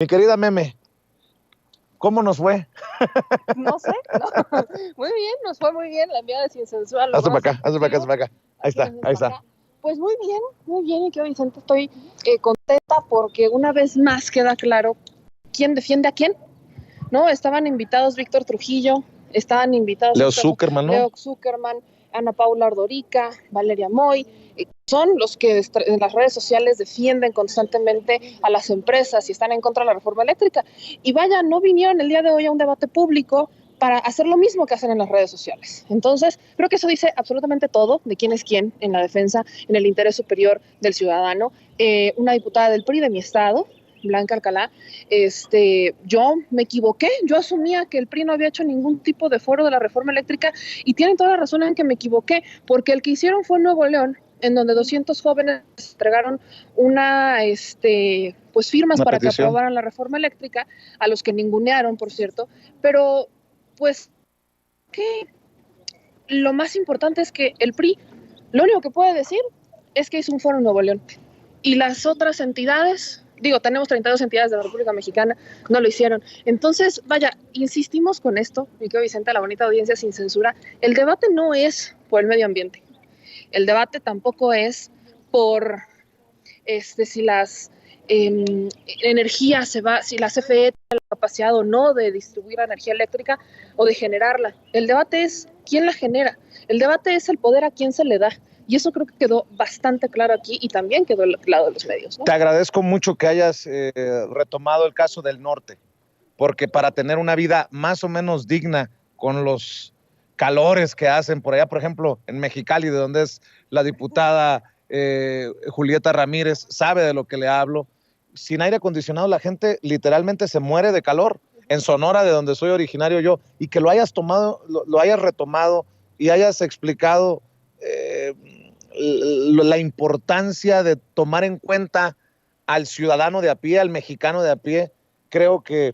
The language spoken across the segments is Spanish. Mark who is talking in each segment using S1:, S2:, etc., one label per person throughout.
S1: Mi querida Meme, ¿cómo nos fue?
S2: No sé, no. Muy bien, nos fue muy bien la enviada de Sin Censura.
S1: Hazte para acá, hazte para acá, hazte para acá. Ahí está, ahí está.
S2: Pues muy bien, y que Vicente, estoy contenta porque una vez más queda claro quién defiende a quién, ¿no? Estaban invitados Víctor Trujillo, estaban invitados
S1: Leo Zuckerman, ¿no?
S2: Leo Zuckerman, Ana Paula Ordorica, Valeria Moy, son los que en las redes sociales defienden constantemente a las empresas y están en contra de la reforma eléctrica. Y vaya, no vinieron el día de hoy a un debate público para hacer lo mismo que hacen en las redes sociales. Entonces, creo que eso dice absolutamente todo de quién es quién en la defensa, en el interés superior del ciudadano. Una diputada del PRI de mi estado, Blanca Alcalá, yo me equivoqué, yo asumía que el PRI no había hecho ningún tipo de foro de la reforma eléctrica y tienen toda la razón en que me equivoqué, porque el que hicieron fue en Nuevo León, en donde 200 jóvenes entregaron pues firmas para que aprobaran la reforma eléctrica, a los que ningunearon, por cierto, pero pues que lo más importante es que el PRI, lo único que puede decir es que hizo un foro en Nuevo León, y las otras entidades, tenemos 32 entidades de la República Mexicana, no lo hicieron. Entonces, vaya, insistimos con esto, mi querido Vicente, a la bonita audiencia Sin Censura, el debate no es por el medio ambiente, el debate tampoco es por si las energías si la CFE tiene la capacidad o no de distribuir la energía eléctrica o de generarla. El debate es quién la genera, el debate es el poder a quién se le da. Y eso creo que quedó bastante claro aquí y también quedó del lado de los medios, ¿no?
S1: Te agradezco mucho que hayas retomado el caso del norte, porque para tener una vida más o menos digna con los calores que hacen por allá, por ejemplo, en Mexicali, de donde es la diputada Julieta Ramírez, sabe de lo que le hablo. Sin aire acondicionado la gente literalmente se muere de calor. En Sonora, de donde soy originario yo, y que lo hayas tomado, lo hayas retomado y hayas explicado la importancia de tomar en cuenta al ciudadano de a pie, al mexicano de a pie, creo que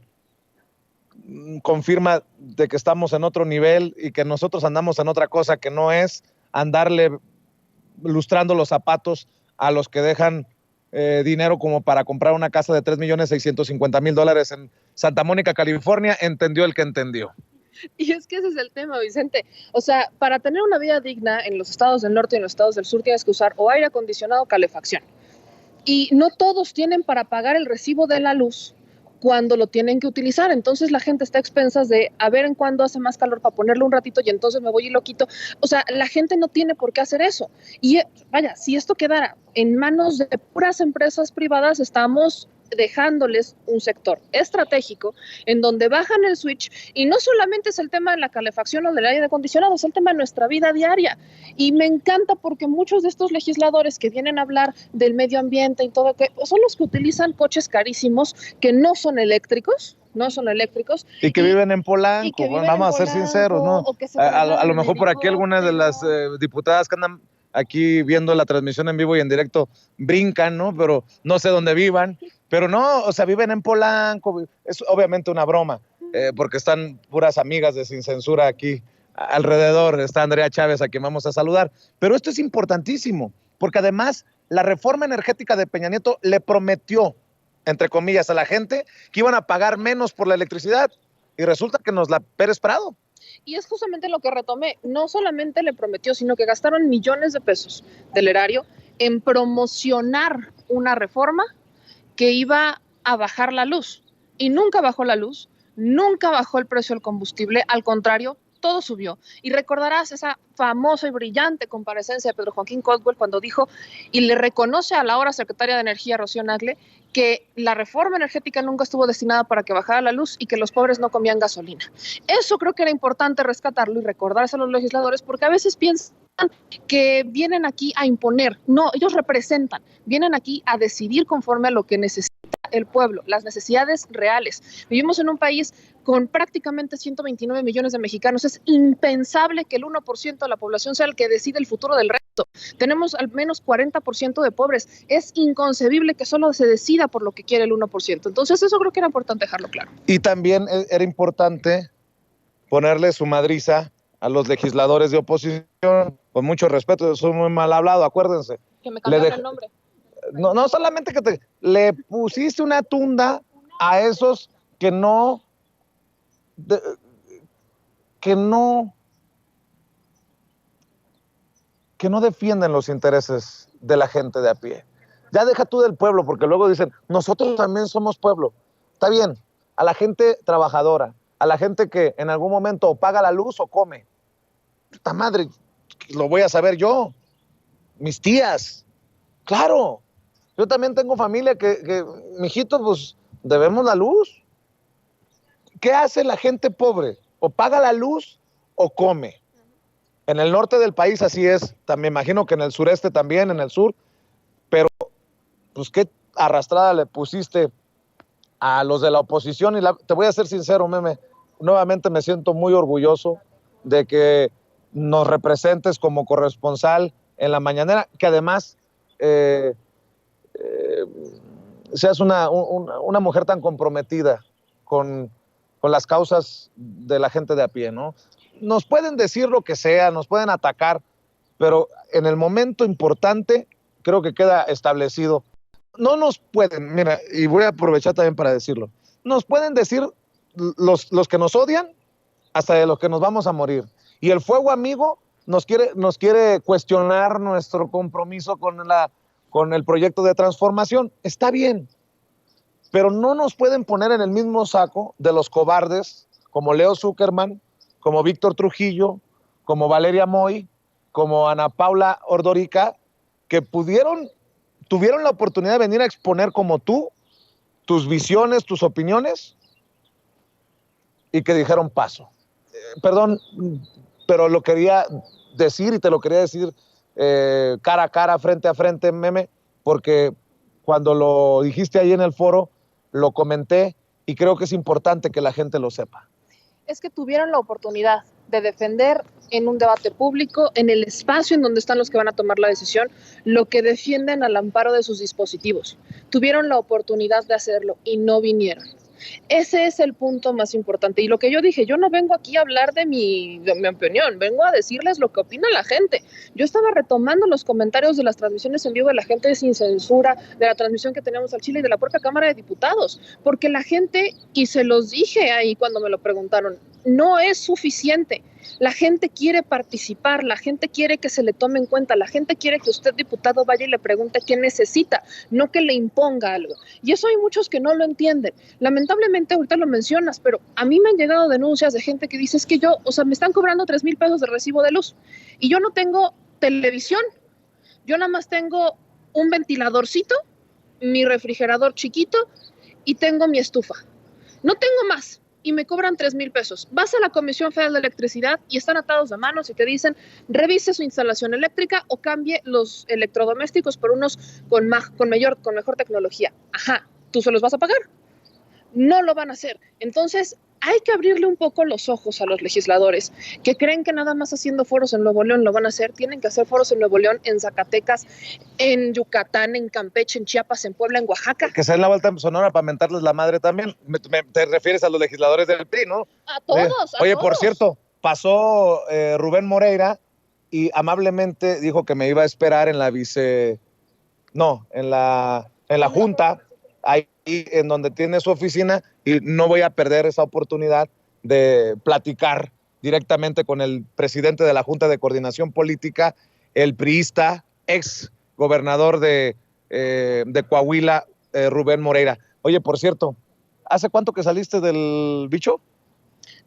S1: confirma de que estamos en otro nivel y que nosotros andamos en otra cosa que no es andarle lustrando los zapatos a los que dejan dinero como para comprar una casa de $3,650,000 en Santa Mónica, California. Entendió el que entendió.
S2: Y es que ese es el tema, Vicente. O sea, para tener una vida digna en los estados del norte y en los estados del sur tienes que usar o aire acondicionado o calefacción. Y no todos tienen para pagar el recibo de la luz cuando lo tienen que utilizar. Entonces la gente está a expensas de a ver en cuándo hace más calor para ponerlo un ratito y entonces me voy y lo quito. O sea, la gente no tiene por qué hacer eso. Y vaya, si esto quedara en manos de puras empresas privadas, estamos dejándoles un sector estratégico en donde bajan el switch y no solamente es el tema de la calefacción o del aire acondicionado, es el tema de nuestra vida diaria. Y me encanta porque muchos de estos legisladores que vienen a hablar del medio ambiente y todo, que son los que utilizan coches carísimos que no son eléctricos,
S1: y que viven en Polanco, bueno, vamos a ser sinceros, ¿no? A lo mejor por aquí algunas de las diputadas que andan aquí viendo la transmisión en vivo y en directo brincan, ¿no? Pero no sé dónde vivan, pero no, o sea, viven en Polanco, es obviamente una broma, porque están puras amigas de Sin Censura aquí alrededor, está Andrea Chávez, a quien vamos a saludar, pero esto es importantísimo, porque además la reforma energética de Peña Nieto le prometió, entre comillas, a la gente que iban a pagar menos por la electricidad, y resulta que nos la Pérez Prado.
S2: Y es justamente lo que retomé, no solamente le prometió, sino que gastaron millones de pesos del erario en promocionar una reforma que iba a bajar la luz. Y nunca bajó la luz, nunca bajó el precio del combustible, al contrario, todo subió. Y recordarás esa famosa y brillante comparecencia de Pedro Joaquín Caldwell cuando dijo y le reconoce a la ahora secretaria de Energía, Rocío Nagle, que la reforma energética nunca estuvo destinada para que bajara la luz y que los pobres no comían gasolina. Eso creo que era importante rescatarlo y recordárselo a los legisladores, porque a veces piensan que vienen aquí a imponer. No, ellos representan, vienen aquí a decidir conforme a lo que necesita el pueblo, las necesidades reales. Vivimos en un país con prácticamente 129 millones de mexicanos. Es impensable que el 1% de la población sea el que decide el futuro del resto. Tenemos al menos 40% de pobres. Es inconcebible que solo se decida por lo que quiere el 1%. Entonces eso creo que era importante dejarlo claro.
S1: Y también era importante ponerle su madriza a los legisladores de oposición, con mucho respeto, yo soy muy mal hablado, acuérdense.
S2: Que me cambiaron el nombre.
S1: No solamente que le pusiste una tunda a esos que no, que no, que no defienden los intereses de la gente de a pie. Ya deja tú del pueblo, porque luego dicen, nosotros también somos pueblo. Está bien, a la gente trabajadora, a la gente que en algún momento o paga la luz o come. Puta madre, lo voy a saber yo, mis tías, claro. Yo también tengo familia que mijito, pues debemos la luz. ¿Qué hace la gente pobre? O paga la luz o come. En el norte del país así es, también me imagino que en el sureste también, en el sur, pero pues qué arrastrada le pusiste a los de la oposición y te voy a ser sincero, Meme, nuevamente me siento muy orgulloso de que nos representes como corresponsal en la mañanera, que además eh, seas una mujer tan comprometida con las causas de la gente de a pie, ¿no? Nos pueden decir lo que sea, nos pueden atacar, pero en el momento importante creo que queda establecido. No nos pueden, mira, y voy a aprovechar también para decirlo, nos pueden decir los que nos odian hasta de los que nos vamos a morir. Y el fuego amigo nos quiere cuestionar nuestro compromiso con el proyecto de transformación. Está bien, pero no nos pueden poner en el mismo saco de los cobardes como Leo Zuckerman, como Víctor Trujillo, como Valeria Moy, como Ana Paula Ordorica, que tuvieron la oportunidad de venir a exponer como tú tus visiones, tus opiniones, y que dijeron paso. Perdón, pero lo quería decir y te lo quería decir cara a cara, frente a frente, Meme, porque cuando lo dijiste ahí en el foro, lo comenté y creo que es importante que la gente lo sepa.
S2: Es que tuvieron la oportunidad de defender en un debate público, en el espacio en donde están los que van a tomar la decisión, lo que defienden al amparo de sus dispositivos. Tuvieron la oportunidad de hacerlo y no vinieron. Ese es el punto más importante. Y lo que yo dije, yo no vengo aquí a hablar de mi opinión, vengo a decirles lo que opina la gente. Yo estaba retomando los comentarios de las transmisiones en vivo de la gente sin censura, de la transmisión que teníamos al Chile y de la propia Cámara de Diputados, porque la gente, y se los dije ahí cuando me lo preguntaron, no es suficiente. La gente quiere participar, la gente quiere que se le tome en cuenta, la gente quiere que usted, diputado, vaya y le pregunte qué necesita, no que le imponga algo. Y eso hay muchos que no lo entienden. Lamentablemente, ahorita lo mencionas, pero a mí me han llegado denuncias de gente que dice, es que yo, o sea, me están cobrando 3,000 pesos de recibo de luz y yo no tengo televisión, yo nada más tengo un ventiladorcito, mi refrigerador chiquito y tengo mi estufa. No tengo más y me cobran 3,000 pesos. Vas a la Comisión Federal de Electricidad y están atados de manos y te dicen, revise su instalación eléctrica o cambie los electrodomésticos por unos con mejor tecnología. Ajá, ¿tú se los vas a pagar? No lo van a hacer. Entonces, hay que abrirle un poco los ojos a los legisladores que creen que nada más haciendo foros en Nuevo León lo van a hacer. Tienen que hacer foros en Nuevo León, en Zacatecas, en Yucatán, en Campeche, en Chiapas, en Puebla, en Oaxaca.
S1: Que sea en la Vuelta Sonora para mentarles la madre también. Te refieres a los legisladores del PRI, ¿no?
S2: A todos,
S1: Oye, por cierto, pasó Rubén Moreira y amablemente dijo que me iba a esperar en la en la junta, ahí en donde tiene su oficina, y no voy a perder esa oportunidad de platicar directamente con el presidente de la Junta de Coordinación Política, el priista, ex gobernador de Coahuila, Rubén Moreira. Oye, por cierto, ¿hace cuánto que saliste del bicho?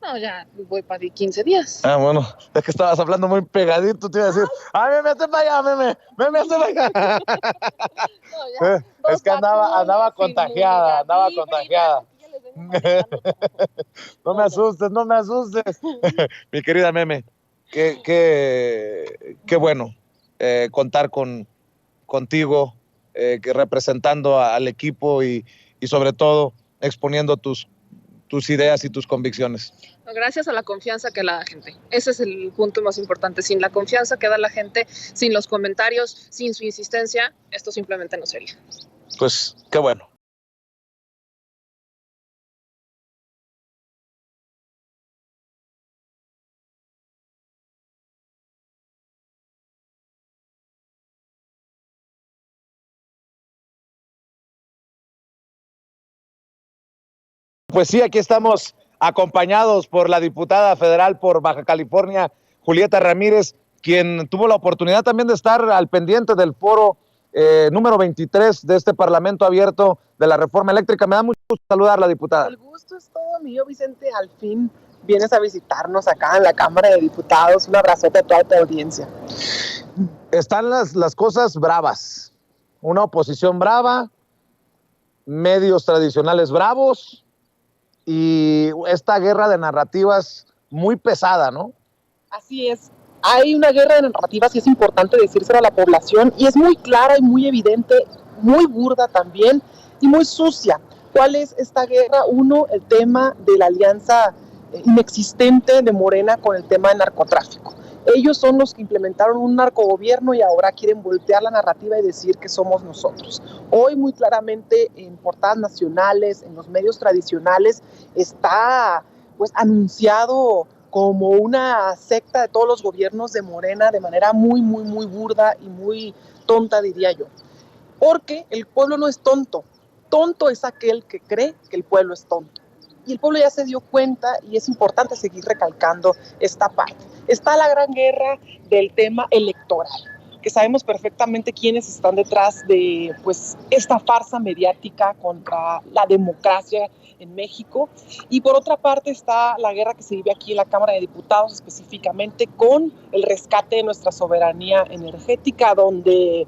S2: No, ya voy para 15 días.
S1: Ah, bueno, es que estabas hablando muy pegadito, te iba a decir, ¡ay, meme, hazte para allá, meme, hazte para allá! No, ya, es que andaba contagiada, andaba contagiada. No me asustes, no me asustes. Mi querida Meme, qué bueno contar contigo, que representando al equipo y sobre todo exponiendo tus ideas y tus convicciones.
S2: Gracias a la confianza que da la gente. Ese es el punto más importante. Sin la confianza que da la gente, sin los comentarios, sin su insistencia, esto simplemente no sería.
S1: Pues qué bueno. Pues sí, aquí estamos acompañados por la diputada federal por Baja California, Julieta Ramírez, quien tuvo la oportunidad también de estar al pendiente del foro número 23 de este Parlamento abierto de la reforma eléctrica. Me da mucho gusto saludarla, diputada.
S3: El gusto es todo mío, Vicente. Al fin vienes a visitarnos acá en la Cámara de Diputados. Un abrazote a toda tu audiencia.
S1: Están las cosas bravas. Una oposición brava, medios tradicionales bravos y esta guerra de narrativas muy pesada, ¿no?
S3: Así es. Hay una guerra de narrativas y es importante decírselo a la población, y es muy clara y muy evidente, muy burda también y muy sucia. ¿Cuál es esta guerra? Uno, el tema de la alianza inexistente de Morena con el tema de narcotráfico. Ellos son los que implementaron un narcogobierno y ahora quieren voltear la narrativa y decir que somos nosotros. Hoy muy claramente en portadas nacionales, en los medios tradicionales, está pues anunciado como una secta de todos los gobiernos de Morena de manera muy burda y muy tonta, diría yo. Porque el pueblo no es tonto. Tonto es aquel que cree que el pueblo es tonto. Y el pueblo ya se dio cuenta y es importante seguir recalcando esta parte. Está la gran guerra del tema electoral, que sabemos perfectamente quiénes están detrás de pues, esta farsa mediática contra la democracia en México. Y por otra parte está la guerra que se vive aquí en la Cámara de Diputados, específicamente con el rescate de nuestra soberanía energética, donde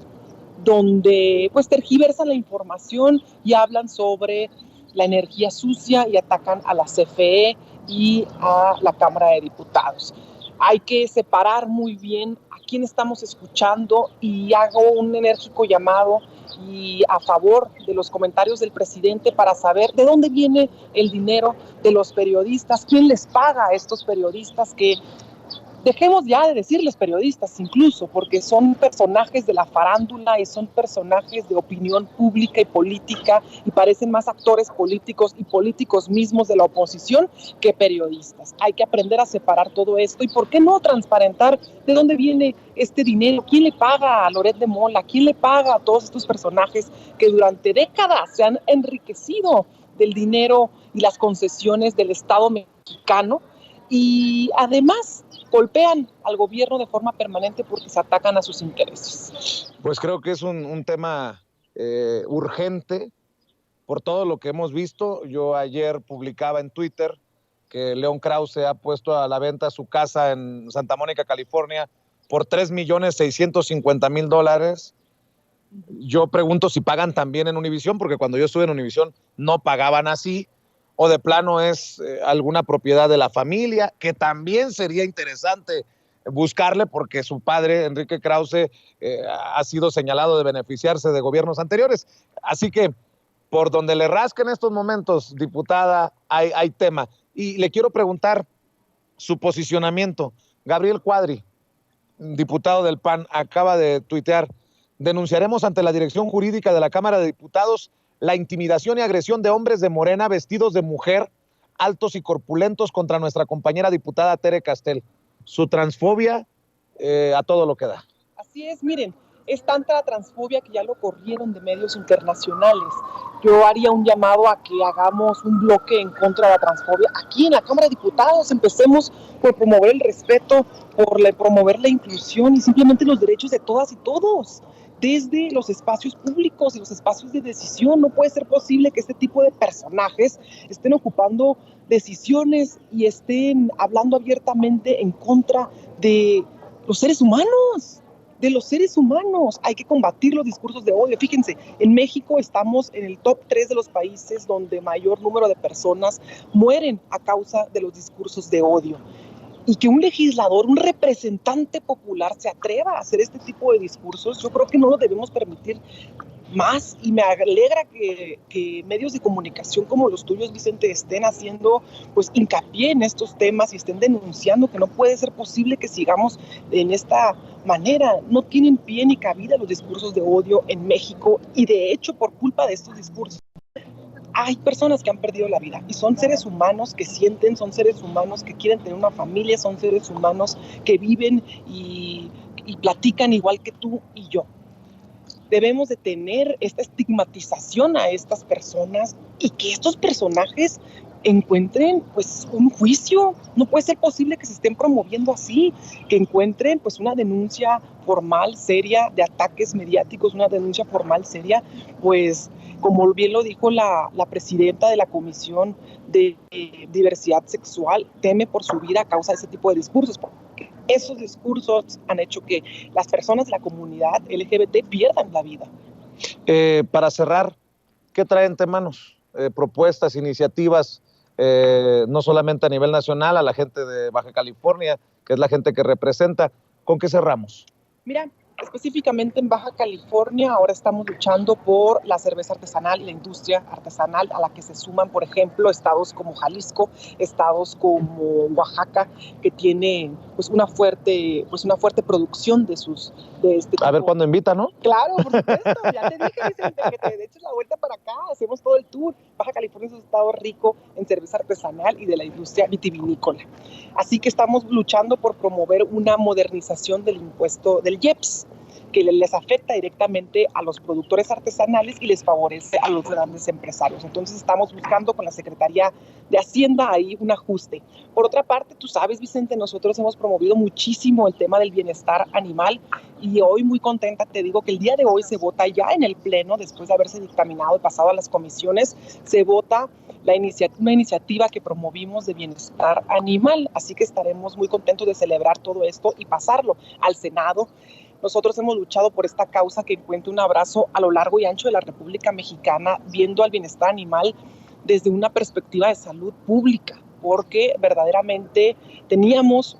S3: pues tergiversan la información y hablan sobre la energía sucia y atacan a la CFE y a la Cámara de Diputados. Hay que separar muy bien a quién estamos escuchando, y hago un enérgico llamado y a favor de los comentarios del presidente para saber de dónde viene el dinero de los periodistas, quién les paga a estos periodistas, que dejemos ya de decirles periodistas incluso, porque son personajes de la farándula y son personajes de opinión pública y política y parecen más actores políticos y políticos mismos de la oposición que periodistas. Hay que aprender a separar todo esto, y ¿por qué no transparentar de dónde viene este dinero? ¿Quién le paga a Loret de Mola? ¿Quién le paga a todos estos personajes que durante décadas se han enriquecido del dinero y las concesiones del Estado mexicano? Y además golpean al gobierno de forma permanente porque se atacan a sus intereses.
S1: Pues creo que es un tema urgente por todo lo que hemos visto. Yo ayer publicaba en Twitter que León Krause ha puesto a la venta su casa en Santa Mónica, California, por $3,650,000. Yo pregunto si pagan también en Univisión, porque cuando yo estuve en Univisión no pagaban así, o de plano es alguna propiedad de la familia, que también sería interesante buscarle, porque su padre, Enrique Krause, ha sido señalado de beneficiarse de gobiernos anteriores. Así que por donde le rasque en estos momentos, diputada, hay tema. Y le quiero preguntar su posicionamiento. Gabriel Cuadri, diputado del PAN, acaba de tuitear: denunciaremos ante la Dirección Jurídica de la Cámara de Diputados la intimidación y agresión de hombres de Morena vestidos de mujer, altos y corpulentos, contra nuestra compañera diputada Tere Castel. Su transfobia a todo lo que da.
S3: Así es, miren, es tanta la transfobia que ya lo corrieron de medios internacionales. Yo haría un llamado a que hagamos un bloque en contra de la transfobia aquí en la Cámara de Diputados. Empecemos por promover el respeto, por promover la inclusión y simplemente los derechos de todas y todos, desde los espacios públicos y los espacios de decisión. No puede ser posible que este tipo de personajes estén ocupando decisiones y estén hablando abiertamente en contra de los seres humanos. De los seres humanos. Hay que combatir los discursos de odio. Fíjense, en México estamos en el top 3 de los países donde mayor número de personas mueren a causa de los discursos de odio. Y que un legislador, un representante popular se atreva a hacer este tipo de discursos, yo creo que no lo debemos permitir más, y me alegra que medios de comunicación como los tuyos, Vicente, estén haciendo pues hincapié en estos temas y estén denunciando que no puede ser posible que sigamos en esta manera. No tienen pie ni cabida los discursos de odio en México, y de hecho por culpa de estos discursos hay personas que han perdido la vida, y son seres humanos que sienten, son seres humanos que quieren tener una familia, son seres humanos que viven y platican igual que tú y yo. Debemos de tener esta estigmatización a estas personas, y que estos personajes encuentren pues un juicio. No puede ser posible que se estén promoviendo así, que encuentren pues una denuncia formal, seria, de ataques mediáticos, una denuncia formal, seria, pues como bien lo dijo la presidenta de la Comisión de Diversidad Sexual, teme por su vida a causa de ese tipo de discursos, porque esos discursos han hecho que las personas de la comunidad LGBT pierdan la vida.
S1: Para cerrar, ¿qué traen entre manos? Propuestas, iniciativas, no solamente a nivel nacional, a la gente de Baja California, que es la gente que representa. ¿Con qué cerramos?
S3: Mira, específicamente en Baja California ahora estamos luchando por la cerveza artesanal y la industria artesanal, a la que se suman, por ejemplo, estados como Jalisco, estados como Oaxaca, que tienen pues una fuerte producción de este tipo.
S1: A ver cuándo invita, ¿no?
S3: Claro, por supuesto, ya te dije, Vicente, que te eches la vuelta para acá, hacemos todo el tour. Baja California es un estado rico en cerveza artesanal y de la industria vitivinícola. Así que estamos luchando por promover una modernización del impuesto del IEPS, que les afecta directamente a los productores artesanales y les favorece a los grandes empresarios. Entonces estamos buscando con la Secretaría de Hacienda ahí un ajuste. Por otra parte, tú sabes, Vicente, nosotros hemos promovido muchísimo el tema del bienestar animal y hoy muy contenta te digo que el día de hoy se vota ya en el Pleno, después de haberse dictaminado y pasado a las comisiones, se vota una iniciativa que promovimos de bienestar animal. Así que estaremos muy contentos de celebrar todo esto y pasarlo al Senado. Nosotros hemos luchado por esta causa que encuentre un abrazo a lo largo y ancho de la República Mexicana, viendo al bienestar animal desde una perspectiva de salud pública, porque verdaderamente teníamos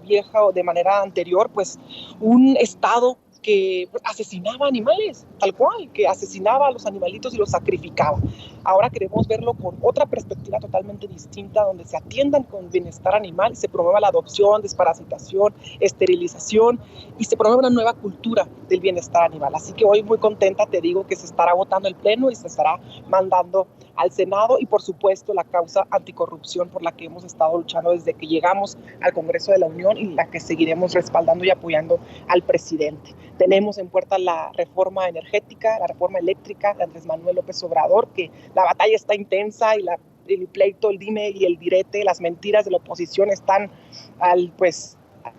S3: vieja o de manera anterior pues un estado que asesinaba animales, tal cual, que asesinaba a los animalitos y los sacrificaba. Ahora queremos verlo con otra perspectiva totalmente distinta, donde se atiendan con bienestar animal, se promueva la adopción, desparasitación, esterilización y se promueva una nueva cultura del bienestar animal. Así que hoy muy contenta te digo que se estará votando el Pleno y se estará mandando al Senado y por supuesto la causa anticorrupción por la que hemos estado luchando desde que llegamos al Congreso de la Unión y la que seguiremos respaldando y apoyando al presidente. Tenemos en puerta la reforma energética, la reforma eléctrica de Andrés Manuel López Obrador, que la batalla está intensa y el pleito, el dime y el direte, las mentiras de la oposición están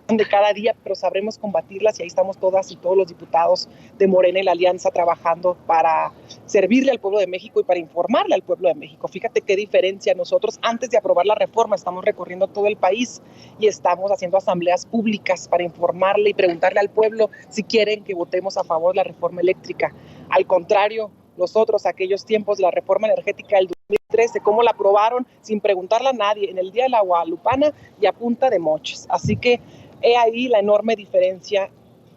S3: de cada día, pero sabremos combatirlas y ahí estamos todas y todos los diputados de Morena y la Alianza trabajando para servirle al pueblo de México y para informarle al pueblo de México. Fíjate qué diferencia. Nosotros antes de aprobar la reforma estamos recorriendo todo el país y estamos haciendo asambleas públicas para informarle y preguntarle al pueblo si quieren que votemos a favor de la reforma eléctrica. Al contrario, nosotros aquellos tiempos de la reforma energética del 2013, cómo la aprobaron sin preguntarle a nadie en el Día de la Guadalupana y a punta de moches. Así que he ahí la enorme diferencia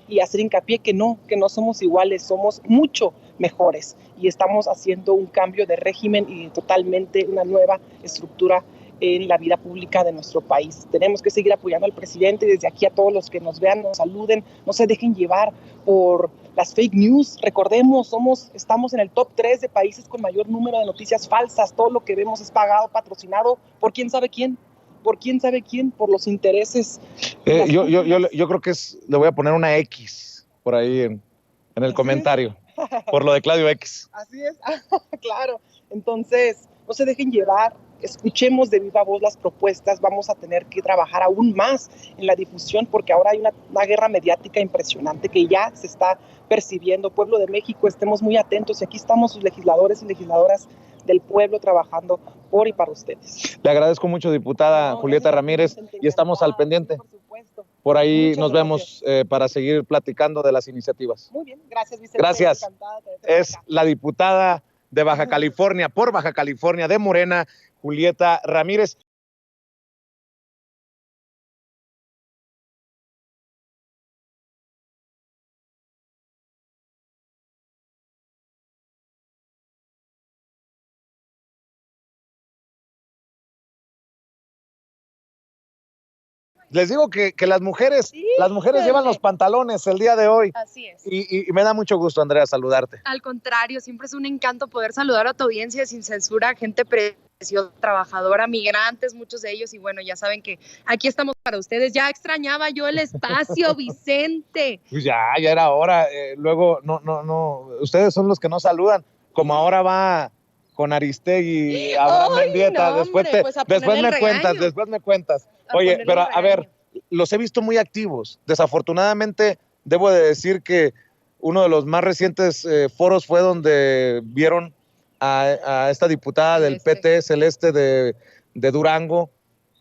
S3: y hacer hincapié que no somos iguales, somos mucho mejores y estamos haciendo un cambio de régimen y totalmente una nueva estructura en la vida pública de nuestro país. Tenemos que seguir apoyando al presidente y desde aquí a todos los que nos vean, nos saluden, no se dejen llevar por las fake news. Recordemos, estamos en el top 3 de países con mayor número de noticias falsas. Todo lo que vemos es pagado, patrocinado por quién sabe quién. Por los intereses.
S1: Yo creo que le voy a poner una X por ahí en el comentario, por lo de Claudio X.
S3: Así es, claro. Entonces, no se dejen llevar, escuchemos de viva voz las propuestas, vamos a tener que trabajar aún más en la difusión porque ahora hay una guerra mediática impresionante que ya se está percibiendo. Pueblo de México, estemos muy atentos y aquí estamos sus legisladores y legisladoras del pueblo trabajando por y para ustedes.
S1: Le agradezco mucho, diputada Julieta Ramírez, y estamos al pendiente.
S3: Por supuesto.
S1: Por ahí nos vemos para seguir platicando de las iniciativas.
S3: Muy bien, gracias, Vicente.
S1: Gracias. Es la diputada de Baja California, por Baja California, de Morena, Julieta Ramírez. Les digo que las mujeres llevan los pantalones el día de hoy.
S2: Así es.
S1: Y me da mucho gusto, Andrea, saludarte.
S4: Al contrario, siempre es un encanto poder saludar a tu audiencia sin censura, gente preciosa, trabajadora, migrantes, muchos de ellos. Y bueno, ya saben que aquí estamos para ustedes. Ya extrañaba yo el espacio, Vicente.
S1: Pues ya era hora. Luego, no, ustedes son los que no saludan. Como ahora va con Aristegui, Abraham Mendieta.
S4: No,
S1: después me cuentas. Oye, pero a ver, los he visto muy activos. Desafortunadamente, debo de decir que uno de los más recientes foros fue donde vieron a esta diputada del PT, Celeste de Durango,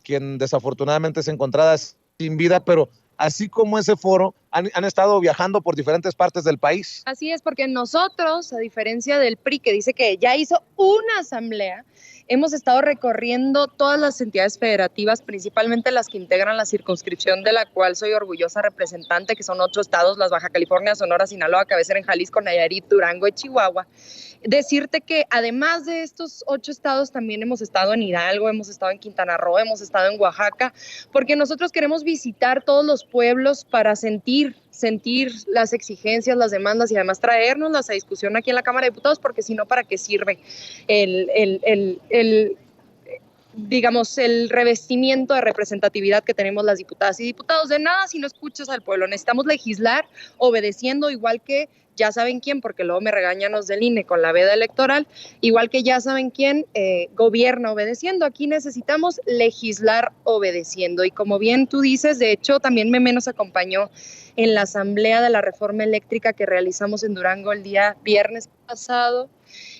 S1: quien desafortunadamente es encontrada sin vida, pero así como ese foro, han estado viajando por diferentes partes del país.
S4: Así es, porque nosotros, a diferencia del PRI, que dice que ya hizo una asamblea, hemos estado recorriendo todas las entidades federativas, principalmente las que integran la circunscripción de la cual soy orgullosa representante, que son 8 estados, las Baja California, Sonora, Sinaloa, cabecera en Jalisco, Nayarit, Durango y Chihuahua. Decirte que además de estos 8 estados, también hemos estado en Hidalgo, hemos estado en Quintana Roo, hemos estado en Oaxaca, porque nosotros queremos visitar todos los pueblos para sentir las exigencias, las demandas y además traernoslas a discusión aquí en la Cámara de Diputados, porque si no, ¿para qué sirve digamos, el revestimiento de representatividad que tenemos las diputadas y diputados? De nada si no escuchas al pueblo. Necesitamos legislar obedeciendo, igual que ya saben quién, porque luego me regañan los del INE con la veda electoral, igual que ya saben quién gobierna obedeciendo. Aquí necesitamos legislar obedeciendo. Y como bien tú dices, de hecho, también Meme nos acompañó en la asamblea de la reforma eléctrica que realizamos en Durango el día viernes pasado,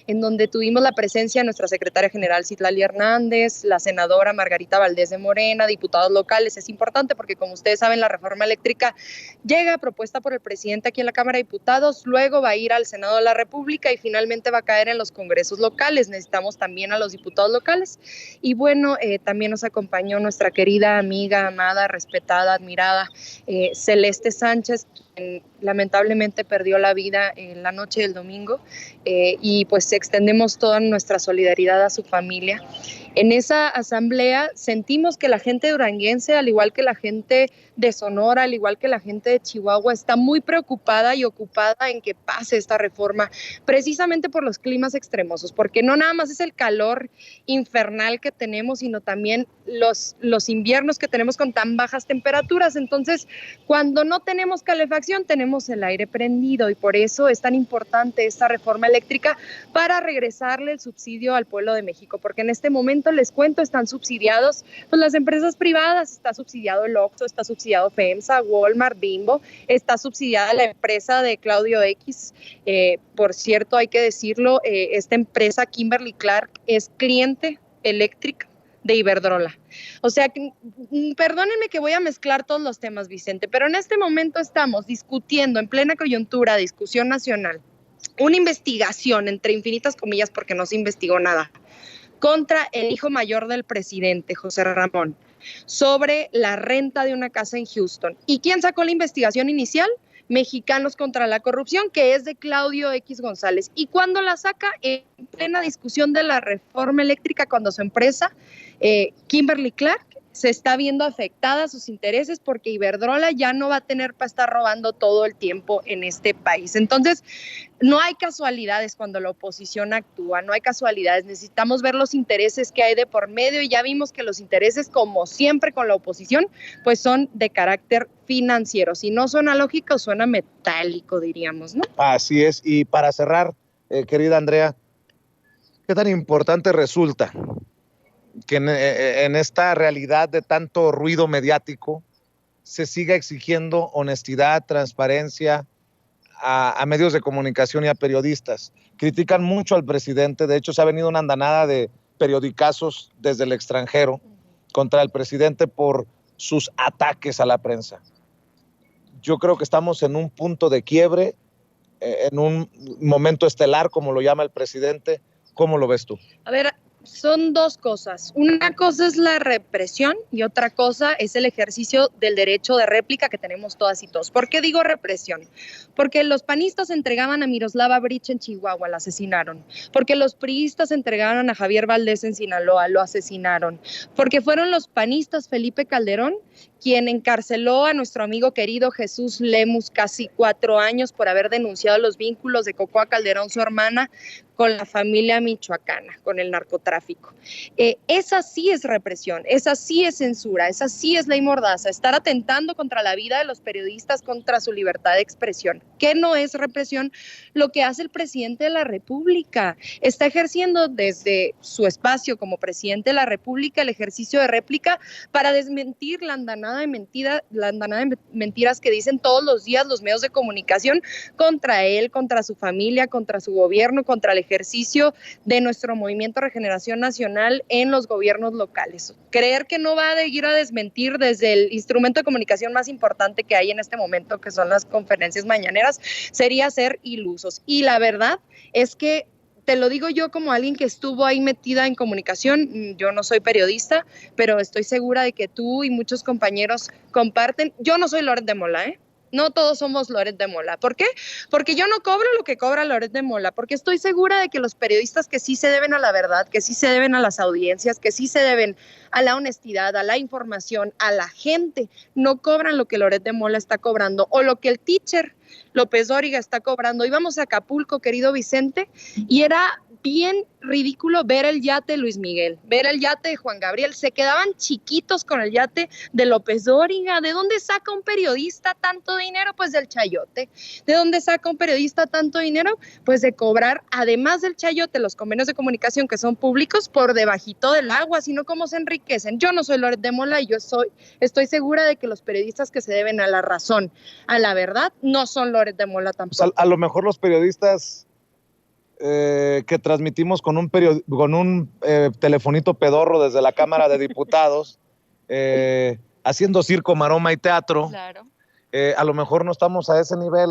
S4: en donde tuvimos la presencia de nuestra secretaria general Citlali Hernández, la senadora Margarita Valdés de Morena, diputados locales. Es importante porque, como ustedes saben, la reforma eléctrica llega propuesta por el presidente aquí en la Cámara de Diputados, luego va a ir al Senado de la República y finalmente va a caer en los congresos locales. Necesitamos también a los diputados locales. Y bueno, también nos acompañó nuestra querida amiga, amada, respetada, admirada, Celeste Sánchez, quien lamentablemente perdió la vida en la noche del domingo, y pues extendemos toda nuestra solidaridad a su familia. En esa asamblea sentimos que la gente duranguense, al igual que la gente de Sonora, al igual que la gente de Chihuahua, está muy preocupada y ocupada en que pase esta reforma, precisamente por los climas extremosos, porque no nada más es el calor infernal que tenemos, sino también los inviernos que tenemos con tan bajas temperaturas. Entonces, cuando no tenemos calefacción, tenemos el aire prendido, y por eso es tan importante esta reforma eléctrica para regresarle el subsidio al pueblo de México, porque en este momento, les cuento, están subsidiados pues las empresas privadas. Está subsidiado el Oxxo, está subsidiado FEMSA, Walmart, Bimbo, está subsidiada la empresa de Claudio X. Por cierto, hay que decirlo, esta empresa Kimberly Clark es cliente eléctrica de Iberdrola. O sea, perdónenme que voy a mezclar todos los temas, Vicente, pero en este momento estamos discutiendo en plena coyuntura, discusión nacional, una investigación, entre infinitas comillas, porque no se investigó nada, contra el hijo mayor del presidente, José Ramón, sobre la renta de una casa en Houston. ¿Y quién sacó la investigación inicial? Mexicanos contra la Corrupción, que es de Claudio X González. ¿Y cuándo la saca? En plena discusión de la reforma eléctrica, cuando su empresa, Kimberly Clark, se está viendo afectada sus intereses porque Iberdrola ya no va a tener para estar robando todo el tiempo en este país. Entonces, no hay casualidades cuando la oposición actúa, no hay casualidades. Necesitamos ver los intereses que hay de por medio, y ya vimos que los intereses, como siempre con la oposición, pues son de carácter financiero. Si no suena lógico, suena metálico, diríamos, ¿no?
S1: Así es. Y para cerrar, querida Andrea, ¿qué tan importante resulta que en esta realidad de tanto ruido mediático se siga exigiendo honestidad, transparencia a medios de comunicación y a periodistas? Critican mucho al presidente. De hecho, se ha venido una andanada de periodicazos desde el extranjero contra el presidente por sus ataques a la prensa. Yo creo que estamos en un punto de quiebre, en un momento estelar, como lo llama el presidente. ¿Cómo lo ves tú?
S4: A ver, son dos cosas. Una cosa es la represión y otra cosa es el ejercicio del derecho de réplica que tenemos todas y todos. ¿Por qué digo represión? Porque los panistas entregaban a Miroslava Breach en Chihuahua, la asesinaron. Porque los priistas entregaron a Javier Valdés en Sinaloa, lo asesinaron. Porque fueron los panistas Felipe Calderón quien encarceló a nuestro amigo querido Jesús Lemus casi 4 años por haber denunciado los vínculos de Cocoa Calderón, su hermana, con la familia michoacana, con el narcotráfico. Esa sí es represión, esa sí es censura, esa sí es ley mordaza, estar atentando contra la vida de los periodistas, contra su libertad de expresión. ¿Qué no es represión? Lo que hace el presidente de la República. Está ejerciendo desde su espacio como presidente de la República el ejercicio de réplica para desmentir la andanada de mentiras que dicen todos los días los medios de comunicación contra él, contra su familia, contra su gobierno, contra el ejercicio de nuestro movimiento Regeneración Nacional en los gobiernos locales. Creer que no va a ir a desmentir desde el instrumento de comunicación más importante que hay en este momento, que son las conferencias mañaneras, sería ser ilusos. Y la verdad es que te lo digo yo como alguien que estuvo ahí metida en comunicación. Yo no soy periodista, pero estoy segura de que tú y muchos compañeros comparten. Yo no soy Loret de Mola, ¿eh? No todos somos Loret de Mola. ¿Por qué? Porque yo no cobro lo que cobra Loret de Mola, porque estoy segura de que los periodistas que sí se deben a la verdad, que sí se deben a las audiencias, que sí se deben a la honestidad, a la información, a la gente, no cobran lo que Loret de Mola está cobrando o lo que el teacher López Dóriga está cobrando. Íbamos a Acapulco, querido Vicente, y era bien ridículo ver el yate de Luis Miguel, ver el yate de Juan Gabriel. Se quedaban chiquitos con el yate de López Dóriga. ¿De dónde saca un periodista tanto dinero? Pues del chayote. ¿De dónde saca un periodista tanto dinero? Pues de cobrar, además del chayote, los convenios de comunicación que son públicos por debajito del agua, sino cómo se enriquecen. Yo no soy Loret de Mola y estoy segura de que los periodistas que se deben a la razón, a la verdad, no son Loret de Mola tampoco.
S1: Pues a lo mejor los periodistas que transmitimos con un telefonito pedorro desde la Cámara de Diputados, haciendo circo, maroma y teatro,
S4: claro.
S1: A lo mejor no estamos a ese nivel.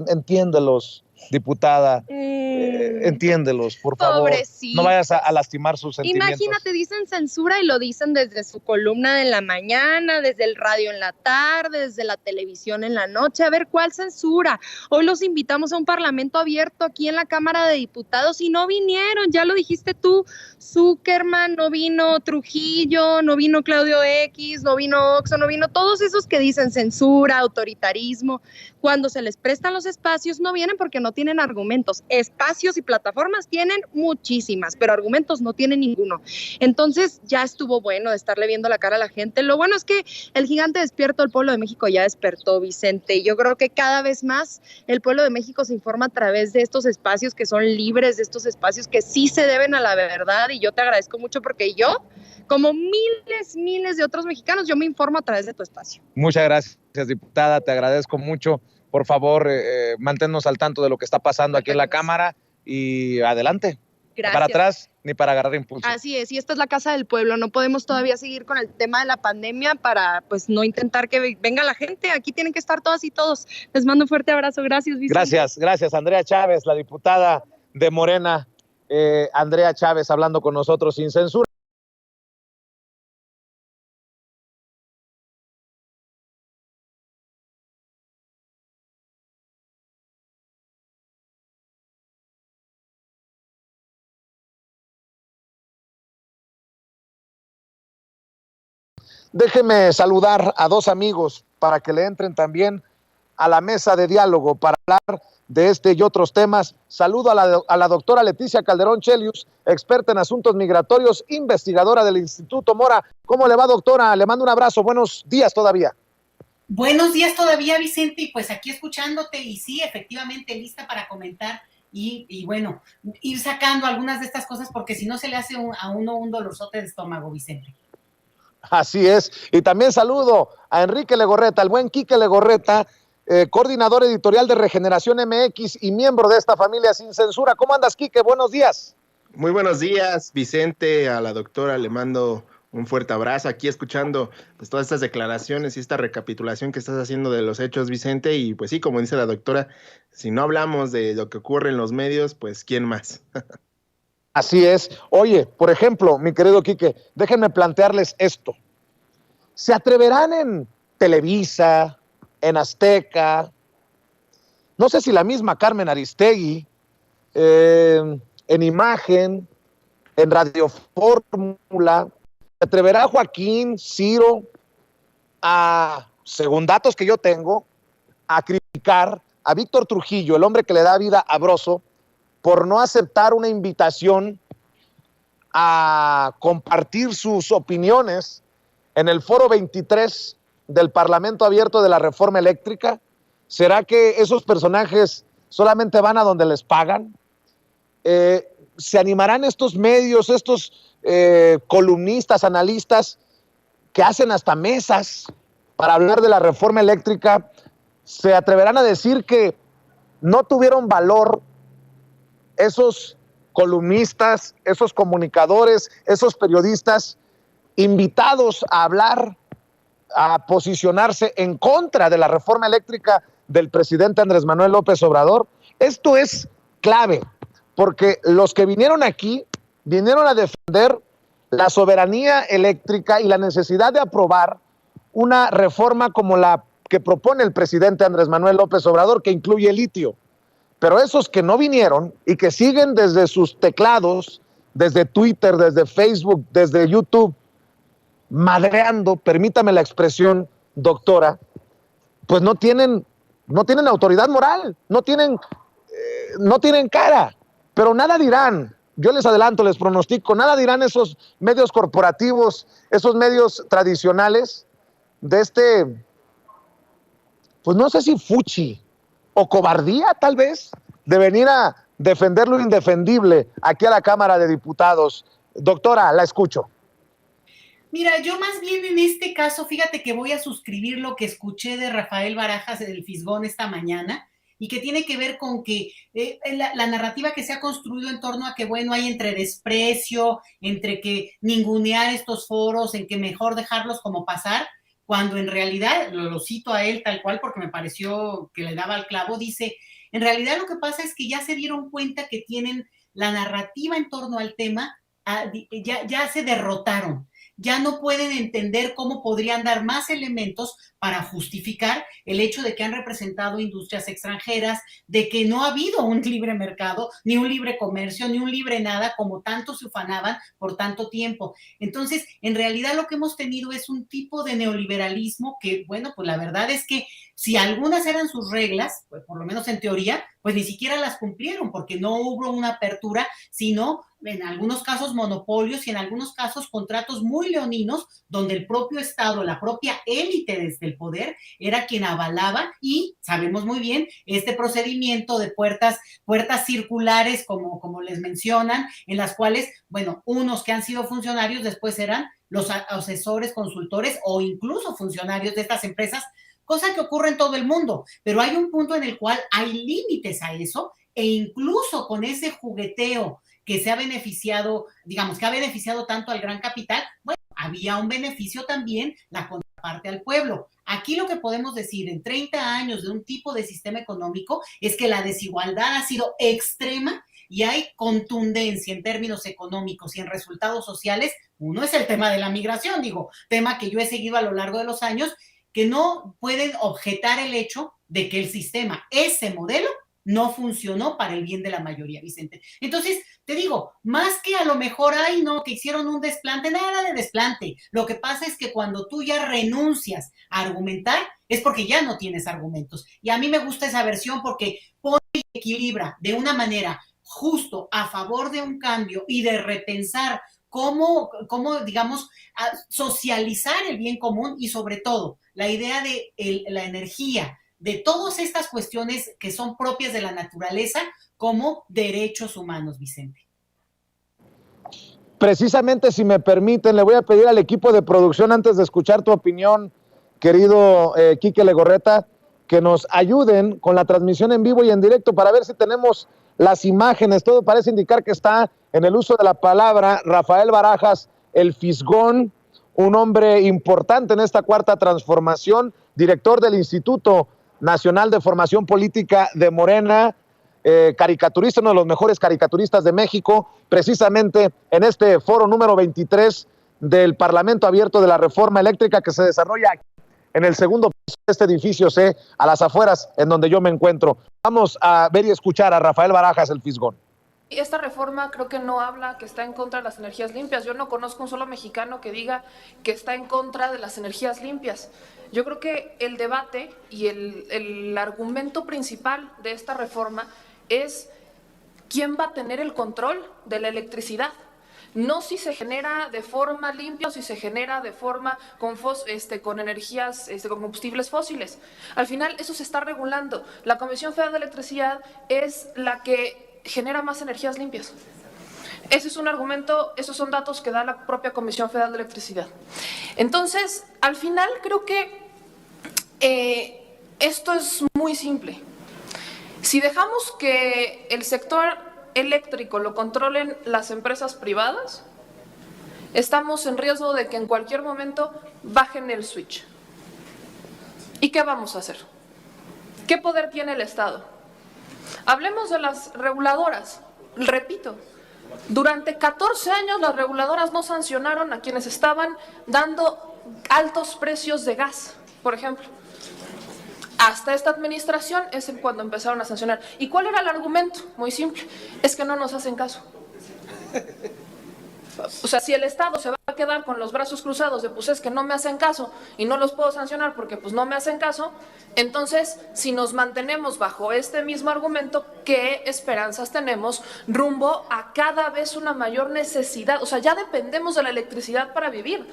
S1: Entiéndelos, diputada, entiéndelos, por favor.
S4: Pobrecito.
S1: No vayas a lastimar sus sentimientos.
S4: Imagínate, dicen censura y lo dicen desde su columna en la mañana, desde el radio en la tarde, desde la televisión en la noche. A ver, ¿cuál censura? Hoy los invitamos a un parlamento abierto aquí en la Cámara de Diputados y no vinieron, ya lo dijiste tú, Zuckerman, no vino Trujillo, no vino Claudio X, no vino Oxo, no vino todos esos que dicen censura, autoritarismo. Cuando se les prestan los espacios no vienen porque no tienen argumentos. Espacios y plataformas tienen muchísimas, pero argumentos no tienen ninguno. Entonces ya estuvo bueno de estarle viendo la cara a la gente. Lo bueno es que el gigante despierto del pueblo de México ya despertó, Vicente. Yo creo que cada vez más el pueblo de México se informa a través de estos espacios que son libres, de estos espacios que sí se deben a la verdad, y yo te agradezco mucho porque yo, como miles de otros mexicanos, yo me informo a través de tu espacio.
S1: Muchas gracias, diputada, te agradezco mucho. Por favor, manténnos al tanto de lo que está pasando aquí en la Cámara y adelante.
S4: Gracias.
S1: Para atrás ni para agarrar impulso.
S4: Así es, y esta es la casa del pueblo. No podemos todavía seguir con el tema de la pandemia para pues no intentar que venga la gente. Aquí tienen que estar todas y todos. Les mando un fuerte abrazo. Gracias, Vicente.
S1: Gracias. Andrea Chávez, la diputada de Morena. Andrea Chávez hablando con nosotros sin censura. Déjeme saludar a dos amigos para que le entren también a la mesa de diálogo para hablar de este y otros temas. Saludo a la doctora Leticia Calderón Chelius, experta en asuntos migratorios, investigadora del Instituto Mora. ¿Cómo le va, doctora? Le mando un abrazo. Buenos días todavía.
S5: Buenos días todavía, Vicente, y pues aquí escuchándote, y sí, efectivamente lista para comentar y bueno, ir sacando algunas de estas cosas, porque si no se le hace a uno un dolorzote de estómago, Vicente.
S1: Así es, y también saludo a Enrique Legorreta, el buen Quique Legorreta, coordinador editorial de Regeneración MX y miembro de esta familia Sin Censura. ¿Cómo andas, Quique? Buenos días.
S6: Muy buenos días, Vicente. A la doctora le mando un fuerte abrazo, aquí escuchando pues todas estas declaraciones y esta recapitulación que estás haciendo de los hechos, Vicente, y pues sí, como dice la doctora, si no hablamos de lo que ocurre en los medios, pues ¿quién más?
S1: Así es. Oye, por ejemplo, mi querido Quique, déjenme plantearles esto. ¿Se atreverán en Televisa, en Azteca, no sé si la misma Carmen Aristegui, en Imagen, en Radio Fórmula, se atreverá Joaquín, Ciro, según datos que yo tengo, a criticar a Víctor Trujillo, el hombre que le da vida a Broso, por no aceptar una invitación a compartir sus opiniones en el foro 23 del Parlamento Abierto de la Reforma Eléctrica? ¿Será que esos personajes solamente van a donde les pagan? ¿Se animarán estos medios, estos columnistas, analistas que hacen hasta mesas para hablar de la reforma eléctrica? ¿Se atreverán a decir que no tuvieron valor esos columnistas, esos comunicadores, esos periodistas invitados a hablar, a posicionarse en contra de la reforma eléctrica del presidente Andrés Manuel López Obrador? Esto es clave, porque los que vinieron aquí vinieron a defender la soberanía eléctrica y la necesidad de aprobar una reforma como la que propone el presidente Andrés Manuel López Obrador, que incluye el litio. Pero esos que no vinieron y que siguen desde sus teclados, desde Twitter, desde Facebook, desde YouTube, madreando, permítame la expresión, doctora, pues no tienen autoridad moral, no tienen cara, pero nada dirán. Yo les adelanto, les pronostico, nada dirán esos medios corporativos, esos medios tradicionales de este, pues no sé si fuchi o cobardía tal vez, de venir a defender lo indefendible aquí a la Cámara de Diputados. Doctora, la escucho.
S5: Mira, yo más bien en este caso, fíjate que voy a suscribir lo que escuché de Rafael Barajas del Fisgón esta mañana, y que tiene que ver con que la narrativa que se ha construido en torno a que, bueno, hay entre desprecio, entre que ningunear estos foros, en que mejor dejarlos como pasar, cuando en realidad, lo cito a él tal cual porque me pareció que le daba al clavo, dice, en realidad lo que pasa es que ya se dieron cuenta que tienen la narrativa en torno al tema, ya se derrotaron. Ya no pueden entender cómo podrían dar más elementos para justificar el hecho de que han representado industrias extranjeras, de que no ha habido un libre mercado, ni un libre comercio, ni un libre nada, como tanto se ufanaban por tanto tiempo. Entonces, en realidad lo que hemos tenido es un tipo de neoliberalismo que, bueno, pues la verdad es que si algunas eran sus reglas, pues por lo menos en teoría, pues ni siquiera las cumplieron, porque no hubo una apertura, sino en algunos casos monopolios y en algunos casos contratos muy leoninos, donde el propio Estado, la propia élite desde el poder, era quien avalaba, y sabemos muy bien este procedimiento de puertas circulares, como les mencionan, en las cuales, bueno, unos que han sido funcionarios después eran los asesores, consultores o incluso funcionarios de estas empresas, cosa que ocurre en todo el mundo, pero hay un punto en el cual hay límites a eso, e incluso con ese jugueteo que se ha beneficiado, digamos, que ha beneficiado tanto al gran capital, bueno, había un beneficio también, la contraparte al pueblo. Aquí lo que podemos decir en 30 años de un tipo de sistema económico es que la desigualdad ha sido extrema y hay contundencia en términos económicos y en resultados sociales. Uno es el tema de la migración, tema que yo he seguido a lo largo de los años, que no pueden objetar el hecho de que el sistema, ese modelo, no funcionó para el bien de la mayoría, Vicente. Entonces, te digo, más que a lo mejor, que hicieron un desplante, nada de desplante. Lo que pasa es que cuando tú ya renuncias a argumentar, es porque ya no tienes argumentos. Y a mí me gusta esa versión porque pone y equilibra de una manera justo a favor de un cambio y de repensar cómo digamos, socializar el bien común, y sobre todo la idea de la energía, de todas estas cuestiones que son propias de la naturaleza como derechos humanos, Vicente.
S1: Precisamente, si me permiten, le voy a pedir al equipo de producción, antes de escuchar tu opinión, querido Quique Legorreta, que nos ayuden con la transmisión en vivo y en directo para ver si tenemos las imágenes. Todo parece indicar que está en el uso de la palabra Rafael Barajas, el Fisgón, un hombre importante en esta cuarta transformación, director del Instituto Nacional de Formación Política de Morena, caricaturista, uno de los mejores caricaturistas de México, precisamente en este foro número 23 del Parlamento Abierto de la Reforma Eléctrica, que se desarrolla aquí en el segundo piso de este edificio C, a las afueras en donde yo me encuentro. Vamos a ver y escuchar a Rafael Barajas, el Fisgón.
S2: Esta reforma creo que no habla que está en contra de las energías limpias. Yo no conozco un solo mexicano que diga que está en contra de las energías limpias. Yo creo que el debate y el argumento principal de esta reforma es ¿quién va a tener el control de la electricidad? No si se genera de forma limpia o si se genera de forma con energías, con combustibles fósiles. Al final eso se está regulando. La Comisión Federal de Electricidad es la que genera más energías limpias. Ese es un argumento, esos son datos que da la propia Comisión Federal de Electricidad. Entonces, al final creo que esto es muy simple. Si dejamos que el sector eléctrico lo controlen las empresas privadas, estamos en riesgo de que en cualquier momento bajen el switch. ¿Y qué vamos a hacer? ¿Qué poder tiene el Estado? Hablemos de las reguladoras. Repito, durante 14 años las reguladoras no sancionaron a quienes estaban dando altos precios de gas, por ejemplo. Hasta esta administración es cuando empezaron a sancionar. ¿Y cuál era el argumento? Muy simple, es que no nos hacen caso. O sea, si el Estado se va a quedar con los brazos cruzados de pues es que no me hacen caso y no los puedo sancionar porque pues no me hacen caso, entonces si nos mantenemos bajo este mismo argumento, ¿qué esperanzas tenemos rumbo a cada vez una mayor necesidad? O sea, ya dependemos de la electricidad para vivir.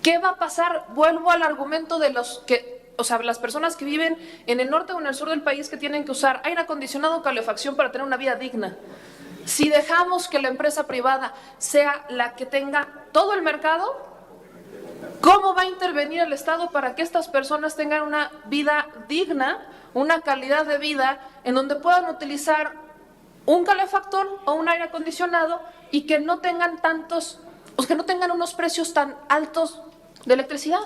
S2: ¿Qué va a pasar? Vuelvo al argumento de las personas que viven en el norte o en el sur del país que tienen que usar aire acondicionado o calefacción para tener una vida digna. Si dejamos que la empresa privada sea la que tenga todo el mercado, ¿cómo va a intervenir el Estado para que estas personas tengan una vida digna, una calidad de vida en donde puedan utilizar un calefactor o un aire acondicionado y que no tengan unos precios tan altos de electricidad?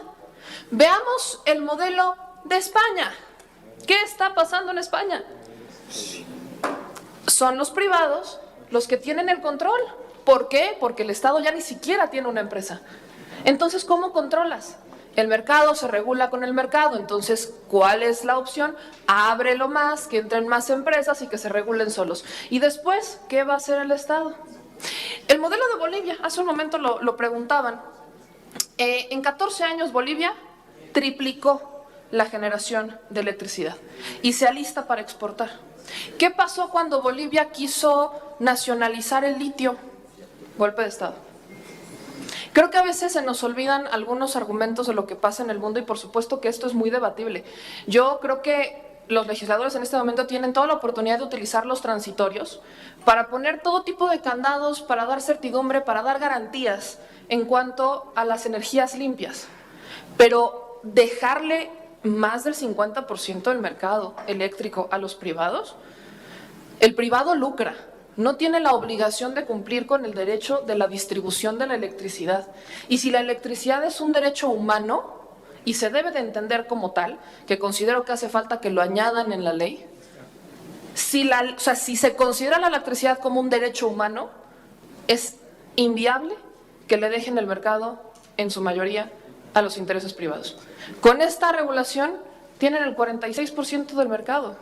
S2: Veamos el modelo de España. ¿Qué está pasando en España? Son los privados los que tienen el control. ¿Por qué? Porque el Estado ya ni siquiera tiene una empresa. Entonces, ¿cómo controlas? El mercado se regula con el mercado. Entonces, ¿cuál es la opción? Ábrelo más, que entren más empresas y que se regulen solos. Y después, ¿qué va a hacer el Estado? El modelo de Bolivia, hace un momento lo preguntaban. En 14 años Bolivia triplicó la generación de electricidad y se alista para exportar. ¿Qué pasó cuando Bolivia quiso nacionalizar el litio? Golpe de Estado. Creo que a veces se nos olvidan algunos argumentos de lo que pasa en el mundo y por supuesto que esto es muy debatible. Yo creo que los legisladores en este momento tienen toda la oportunidad de utilizar los transitorios para poner todo tipo de candados, para dar certidumbre, para dar garantías en cuanto a las energías limpias. Pero dejarle más del 50% del mercado eléctrico a los privados, el privado lucra, no tiene la obligación de cumplir con el derecho de la distribución de la electricidad. Y si la electricidad es un derecho humano y se debe de entender como tal, que considero que hace falta que lo añadan en la ley, si se considera la electricidad como un derecho humano, es inviable que le dejen el mercado, en su mayoría, a los intereses privados. Con esta regulación tienen el 46% del mercado.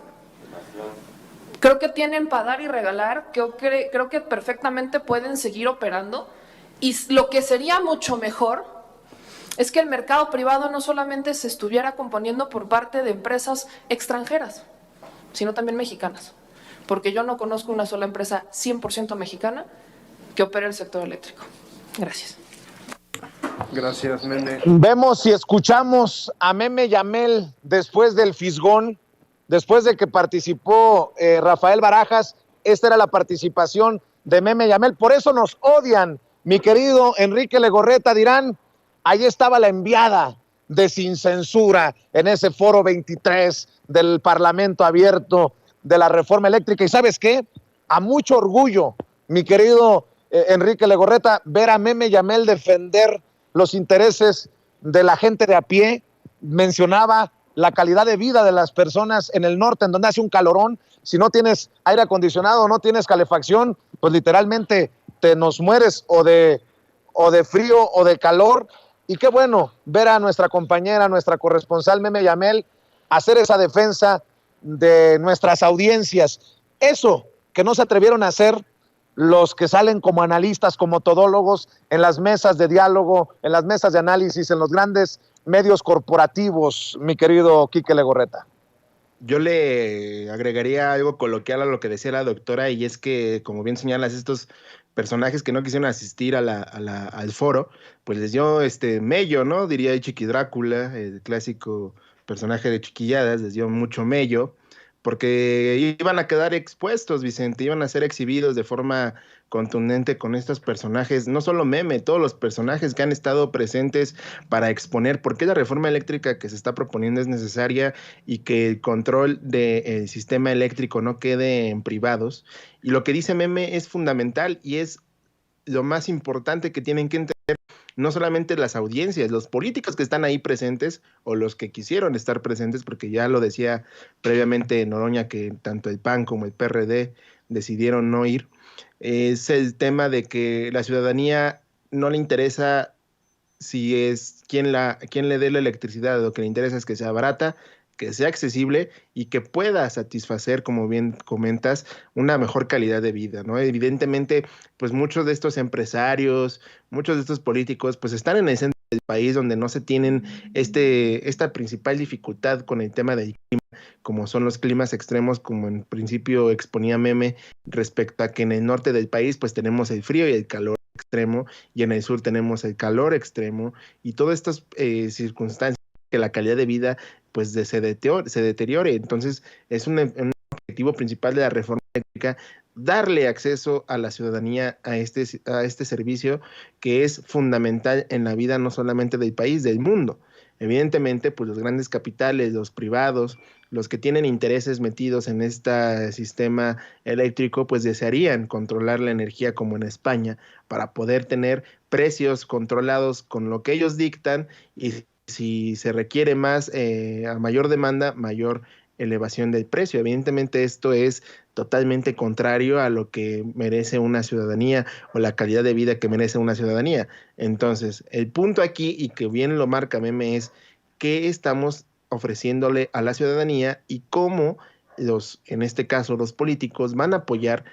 S2: Creo que tienen para dar y regalar, creo que perfectamente pueden seguir operando y lo que sería mucho mejor es que el mercado privado no solamente se estuviera componiendo por parte de empresas extranjeras, sino también mexicanas, porque yo no conozco una sola empresa 100% mexicana que opere el sector eléctrico. Gracias.
S6: Gracias, Meme.
S1: Vemos y escuchamos a Meme Yamel después del fisgón, después de que participó Rafael Barajas. Esta era la participación de Meme Yamel. Por eso nos odian, mi querido Enrique Legorreta. Dirán, ahí estaba la enviada de Sin Censura en ese foro 23 del Parlamento Abierto de la Reforma Eléctrica. ¿Y sabes qué? A mucho orgullo, mi querido Enrique Legorreta, ver a Meme Yamel defender los intereses de la gente de a pie. Mencionaba la calidad de vida de las personas en el norte, en donde hace un calorón. Si no tienes aire acondicionado, no tienes calefacción, pues literalmente te nos mueres o de frío o de calor. Y qué bueno ver a nuestra compañera, nuestra corresponsal Meme Yamel, hacer esa defensa de nuestras audiencias. Eso que no se atrevieron a hacer los que salen como analistas, como todólogos, en las mesas de diálogo, en las mesas de análisis, en los grandes medios corporativos, mi querido Quique Legorreta.
S6: Yo le agregaría algo coloquial a lo que decía la doctora, y es que, como bien señalas, estos personajes que no quisieron asistir al foro, pues les dio mello, ¿no? Diría Chiqui Drácula, el clásico personaje de Chiquilladas, les dio mucho mello, porque iban a quedar expuestos, Vicente, iban a ser exhibidos de forma contundente con estos personajes, no solo Meme, todos los personajes que han estado presentes para exponer por qué la reforma eléctrica que se está proponiendo es necesaria y que el control del sistema eléctrico no quede en privados. Y lo que dice Meme es fundamental y es lo más importante que tienen que entender no solamente las audiencias, los políticos que están ahí presentes o los que quisieron estar presentes, porque ya lo decía previamente Noroña que tanto el PAN como el PRD decidieron no ir, es el tema de que la ciudadanía no le interesa si es quién le dé la electricidad, lo que le interesa es que sea barata, que sea accesible y que pueda satisfacer, como bien comentas, una mejor calidad de vida, ¿no? Evidentemente, pues muchos de estos empresarios, muchos de estos políticos, pues están en el centro del país donde no se tienen esta principal dificultad con el tema del clima, como son los climas extremos, como en principio exponía Meme, respecto a que en el norte del país pues tenemos el frío y el calor extremo, y en el sur tenemos el calor extremo, y todas estas circunstancias que la calidad de vida pues se deteriore. Entonces es un objetivo principal de la reforma eléctrica darle acceso a la ciudadanía a este servicio que es fundamental en la vida no solamente del país, del mundo. Evidentemente, pues los grandes capitales, los privados, los que tienen intereses metidos en este sistema eléctrico, pues desearían controlar la energía como en España para poder tener precios controlados con lo que ellos dictan, y si se requiere más, a mayor demanda, mayor elevación del precio. Evidentemente esto es totalmente contrario a lo que merece una ciudadanía o la calidad de vida que merece una ciudadanía. Entonces, el punto aquí, y que bien lo marca Meme, es qué estamos ofreciéndole a la ciudadanía y cómo en este caso, los políticos van a apoyar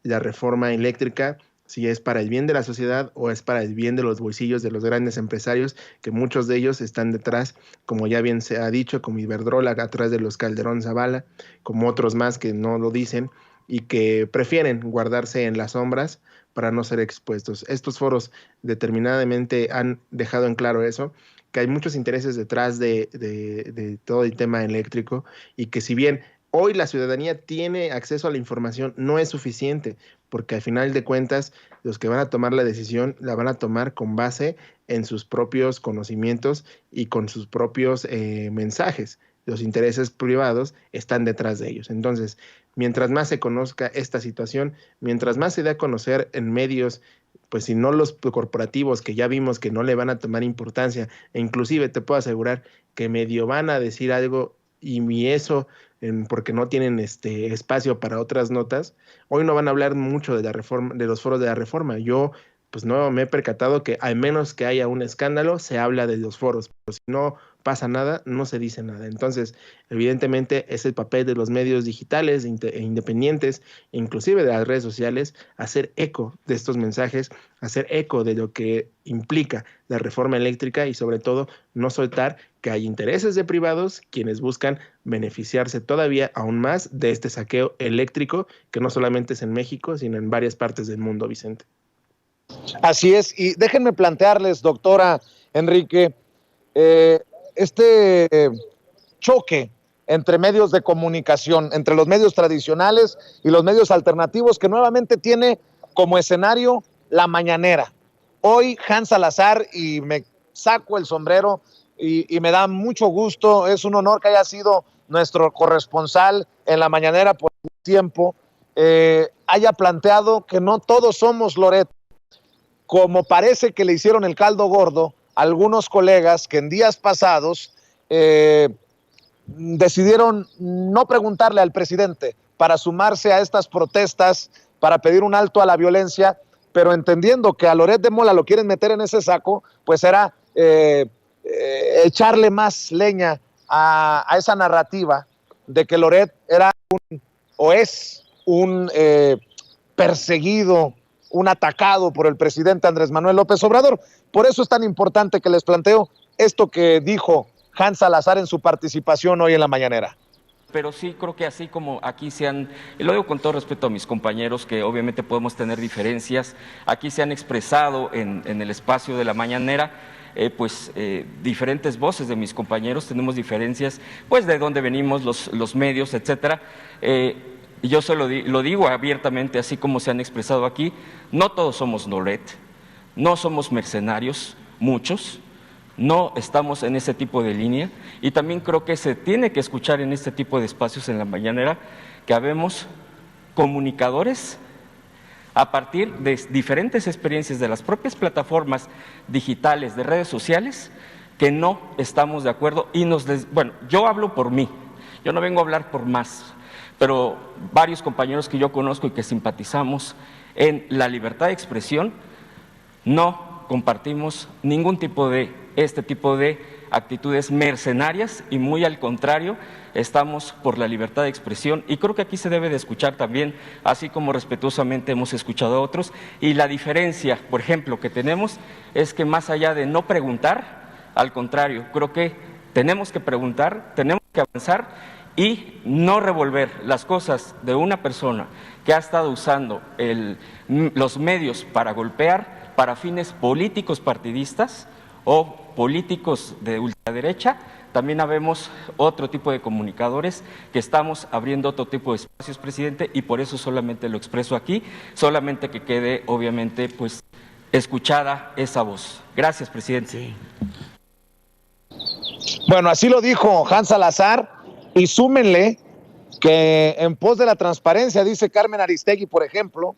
S6: la reforma eléctrica, si es para el bien de la sociedad o es para el bien de los bolsillos de los grandes empresarios, que muchos de ellos están detrás, como ya bien se ha dicho, como Iberdrola, atrás de los Calderón Zavala, como otros más que no lo dicen y que prefieren guardarse en las sombras para no ser expuestos. Estos foros determinadamente han dejado en claro eso, que hay muchos intereses detrás de todo el tema eléctrico, y que si bien hoy la ciudadanía tiene acceso a la información, no es suficiente, porque al final de cuentas los que van a tomar la decisión la van a tomar con base en sus propios conocimientos y con sus propios mensajes. Los intereses privados están detrás de ellos. Entonces, mientras más se conozca esta situación, mientras más se dé a conocer en medios, pues si no los corporativos, que ya vimos que no le van a tomar importancia, e inclusive te puedo asegurar que medio van a decir algo y eso porque no tienen espacio para otras notas, hoy no van a hablar mucho de la reforma, de los foros de la reforma. Yo pues no me he percatado que al menos que haya un escándalo se habla de los foros, pero si no pasa nada, no se dice nada. Entonces, evidentemente es el papel de los medios digitales e independientes, inclusive de las redes sociales, hacer eco de estos mensajes, hacer eco de lo que implica la reforma eléctrica y sobre todo no soltar que hay intereses de privados quienes buscan beneficiarse todavía aún más de este saqueo eléctrico que no solamente es en México, sino en varias partes del mundo, Vicente.
S1: Así es, y déjenme plantearles, doctora Enrique, choque entre medios de comunicación, entre los medios tradicionales y los medios alternativos, que nuevamente tiene como escenario la mañanera. Hoy Hans Salazar, y me saco el sombrero y me da mucho gusto, es un honor que haya sido nuestro corresponsal en la mañanera por un tiempo, haya planteado que no todos somos Loret, como parece que le hicieron el caldo gordo a algunos colegas que en días pasados decidieron no preguntarle al presidente para sumarse a estas protestas, para pedir un alto a la violencia, pero entendiendo que a Loret de Mola lo quieren meter en ese saco, pues era echarle más leña a esa narrativa de que Loret era es un perseguido, un atacado por el presidente Andrés Manuel López Obrador. Por eso es tan importante que les planteo esto que dijo Hans Salazar en su participación hoy en la mañanera.
S7: pero sí creo que así como aquí y lo digo con todo respeto a mis compañeros, que obviamente podemos tener diferencias, aquí se han expresado en el espacio de la mañanera, diferentes voces de mis compañeros, tenemos diferencias, pues de dónde venimos, los medios, etcétera. Y yo lo digo abiertamente, así como se han expresado aquí, no todos somos Loret, no somos mercenarios, muchos, no estamos en ese tipo de línea, y también creo que se tiene que escuchar en este tipo de espacios en la mañanera que habemos comunicadores a partir de diferentes experiencias de las propias plataformas digitales, de redes sociales, que no estamos de acuerdo y bueno, yo hablo por mí, yo no vengo a hablar por más, pero varios compañeros que yo conozco y que simpatizamos en la libertad de expresión, no compartimos ningún tipo de este tipo de actitudes mercenarias y muy al contrario, estamos por la libertad de expresión y creo que aquí se debe de escuchar también, así como respetuosamente hemos escuchado a otros, y la diferencia, por ejemplo, que tenemos es que más allá de no preguntar, al contrario, creo que tenemos que preguntar, tenemos que avanzar y no revolver las cosas de una persona que ha estado usando los medios para golpear para fines políticos partidistas o políticos de ultraderecha. También habemos otro tipo de comunicadores que estamos abriendo otro tipo de espacios, presidente, y por eso solamente lo expreso aquí, solamente que quede obviamente pues escuchada esa voz. Gracias, presidente.
S1: Sí. Bueno, así lo dijo Hans Salazar, y súmenle que en pos de la transparencia, dice Carmen Aristegui, por ejemplo,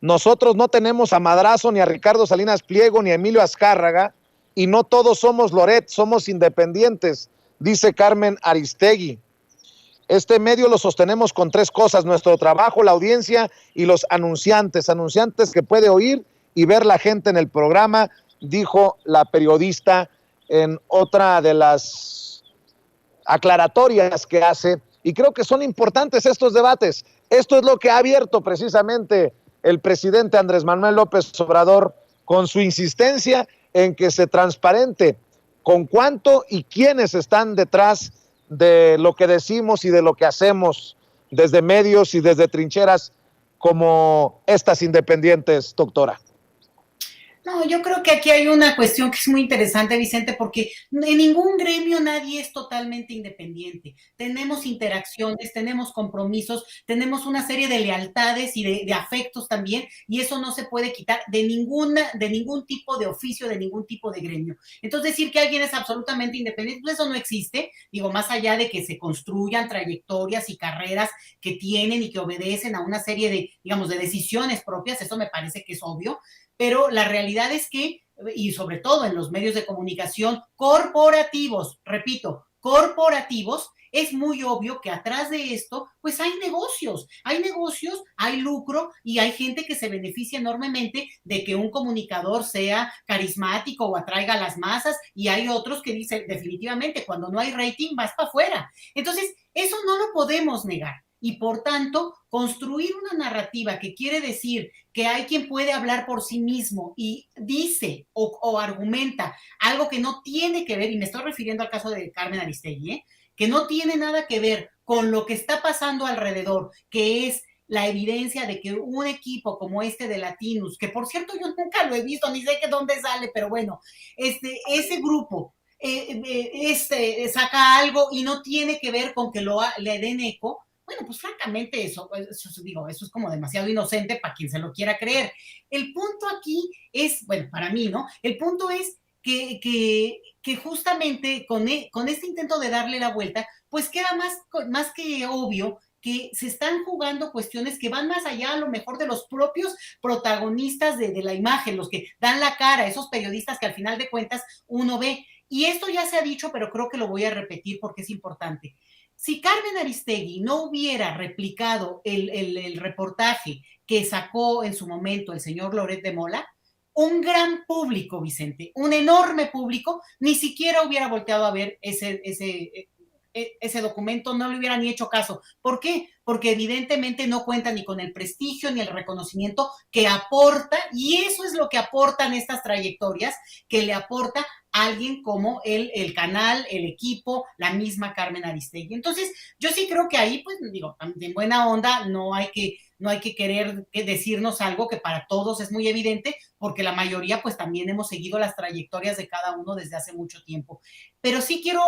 S1: nosotros no tenemos a Madrazo, ni a Ricardo Salinas Pliego, ni a Emilio Azcárraga, y no todos somos Loret, somos independientes, dice Carmen Aristegui. Este medio lo sostenemos con 3 cosas: nuestro trabajo, la audiencia y los anunciantes que puede oír y ver la gente en el programa, dijo la periodista en otra de las aclaratorias que hace, y creo que son importantes estos debates. Esto es lo que ha abierto precisamente el presidente Andrés Manuel López Obrador con su insistencia en que se transparente con cuánto y quiénes están detrás de lo que decimos y de lo que hacemos desde medios y desde trincheras como estas independientes, doctora.
S5: No, yo creo que aquí hay una cuestión que es muy interesante, Vicente, porque en ningún gremio nadie es totalmente independiente. Tenemos interacciones, tenemos compromisos, tenemos una serie de lealtades y de afectos también, y eso no se puede quitar de ningún tipo de oficio, de ningún tipo de gremio. Entonces, decir que alguien es absolutamente independiente, pues eso no existe, digo, más allá de que se construyan trayectorias y carreras que tienen y que obedecen a una serie de, digamos, de decisiones propias, eso me parece que es obvio, pero la realidad es que, y sobre todo en los medios de comunicación corporativos, repito, corporativos, es muy obvio que atrás de esto, pues hay negocios, hay lucro y hay gente que se beneficia enormemente de que un comunicador sea carismático o atraiga a las masas, y hay otros que dicen definitivamente cuando no hay rating vas para afuera. Entonces, eso no lo podemos negar. Y por tanto, construir una narrativa que quiere decir que hay quien puede hablar por sí mismo y dice o argumenta algo que no tiene que ver, y me estoy refiriendo al caso de Carmen Aristegui, que no tiene nada que ver con lo que está pasando alrededor, que es la evidencia de que un equipo como este de Latinus, que por cierto yo nunca lo he visto, ni sé que dónde sale, pero bueno, ese grupo saca algo y no tiene que ver con que le den eco. Bueno, pues francamente eso es como demasiado inocente para quien se lo quiera creer. El punto aquí es, bueno, para mí, ¿no? El punto es que justamente con este intento de darle la vuelta, pues queda más que obvio que se están jugando cuestiones que van más allá a lo mejor de los propios protagonistas de la imagen, los que dan la cara, esos periodistas que al final de cuentas uno ve. Y esto ya se ha dicho, pero creo que lo voy a repetir porque es importante. Si Carmen Aristegui no hubiera replicado el reportaje que sacó en su momento el señor Loret de Mola, un gran público, Vicente, un enorme público, ni siquiera hubiera volteado a ver ese documento no le hubieran ni hecho caso. ¿Por qué? Porque evidentemente no cuenta ni con el prestigio ni el reconocimiento que aporta, y eso es lo que aportan estas trayectorias, que le aporta a alguien como el canal, el equipo, la misma Carmen Aristegui. Entonces, yo sí creo que ahí, pues digo, en buena onda, no hay que querer decirnos algo que para todos es muy evidente, porque la mayoría pues también hemos seguido las trayectorias de cada uno desde hace mucho tiempo. Pero sí quiero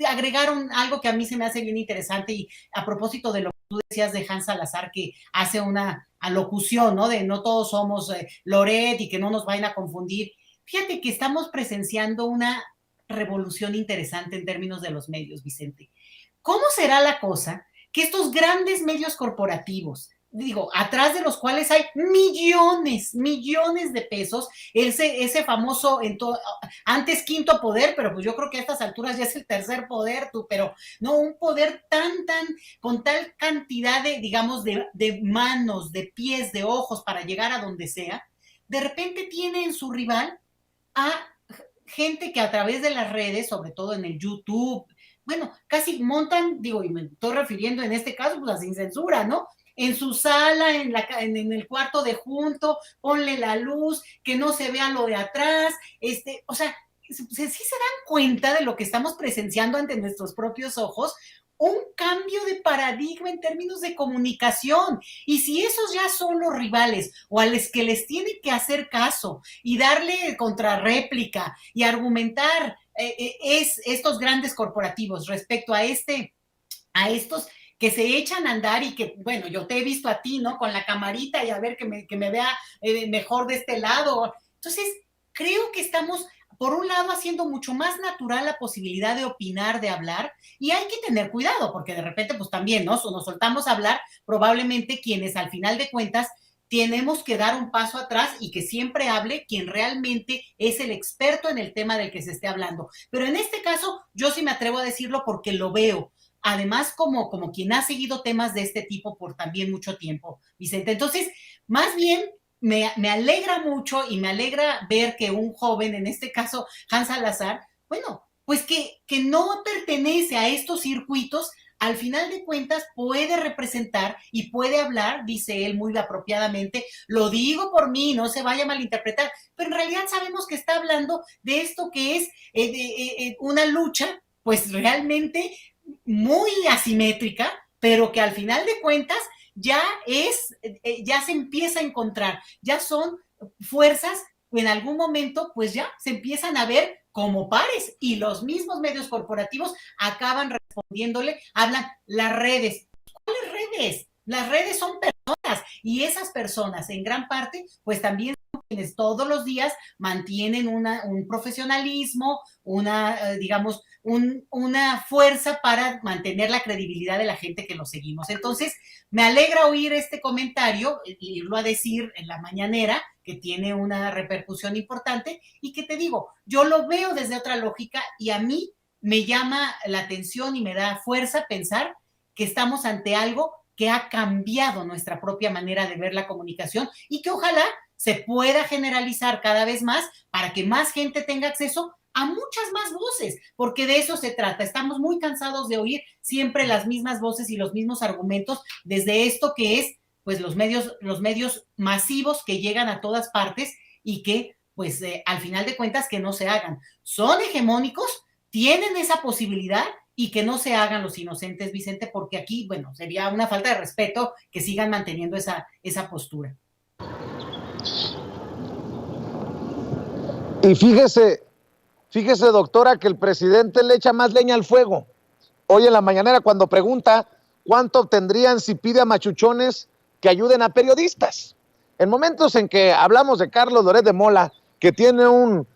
S5: agregar algo que a mí se me hace bien interesante, y a propósito de lo que tú decías de Hans Salazar, que hace una alocución, ¿no? De no todos somos Loret y que no nos vayan a confundir. Fíjate que estamos presenciando una revolución interesante en términos de los medios, Vicente. ¿Cómo será la cosa que estos grandes medios corporativos, digo, atrás de los cuales hay millones de pesos, ese famoso, antes quinto poder, pero pues yo creo que a estas alturas ya es el tercer poder, pero no, un poder con tal cantidad de, digamos, de manos, de pies, de ojos para llegar a donde sea, de repente tiene en su rival a gente que a través de las redes, sobre todo en el YouTube, bueno, casi montan, digo, y me estoy refiriendo en este caso, pues a Sin Censura, ¿no? En su sala, en el cuarto de junto, ponle la luz, que no se vea lo de atrás, o sea, sí se dan cuenta de lo que estamos presenciando ante nuestros propios ojos, un cambio de paradigma en términos de comunicación. Y si esos ya son los rivales o a los que les tienen que hacer caso y darle contrarréplica y argumentar estos grandes corporativos respecto a estos que se echan a andar y que, bueno, yo te he visto a ti, ¿no? Con la camarita y a ver que me vea mejor de este lado. Entonces, creo que estamos, por un lado, haciendo mucho más natural la posibilidad de opinar, de hablar, y hay que tener cuidado, porque de repente, pues también, ¿no? Nos soltamos a hablar, probablemente quienes al final de cuentas tenemos que dar un paso atrás y que siempre hable quien realmente es el experto en el tema del que se esté hablando. Pero en este caso, yo sí me atrevo a decirlo porque lo veo. Además, como quien ha seguido temas de este tipo por también mucho tiempo, Vicente. Entonces, más bien, me alegra mucho y me alegra ver que un joven, en este caso Hans Salazar, bueno, pues que no pertenece a estos circuitos, al final de cuentas puede representar y puede hablar, dice él muy apropiadamente, lo digo por mí, no se vaya a malinterpretar, pero en realidad sabemos que está hablando de esto que es una lucha, pues realmente muy asimétrica, pero que al final de cuentas ya se empieza a encontrar, ya son fuerzas que en algún momento pues ya se empiezan a ver como pares, y los mismos medios corporativos acaban respondiéndole, hablan las redes. ¿Cuáles redes? Las redes son personas, y esas personas en gran parte pues también son quienes todos los días mantienen un profesionalismo, digamos, una fuerza para mantener la credibilidad de la gente que lo seguimos. Entonces, me alegra oír este comentario, irlo a decir en la mañanera, que tiene una repercusión importante, y que te digo, yo lo veo desde otra lógica, y a mí me llama la atención y me da fuerza pensar que estamos ante algo que ha cambiado nuestra propia manera de ver la comunicación, y que ojalá se pueda generalizar cada vez más para que más gente tenga acceso a muchas más voces, porque de eso se trata. Estamos muy cansados de oír siempre las mismas voces y los mismos argumentos desde esto que es, pues, los medios masivos que llegan a todas partes y que, pues, al final de cuentas, que no se hagan. Son hegemónicos, tienen esa posibilidad, y que no se hagan los inocentes, Vicente, porque aquí, bueno, sería una falta de respeto que sigan manteniendo esa postura.
S1: Y fíjese, doctora, que el presidente le echa más leña al fuego. Hoy en la mañanera, cuando pregunta cuánto obtendrían si pide a machuchones que ayuden a periodistas. En momentos en que hablamos de Carlos Loret de Mola, que tiene un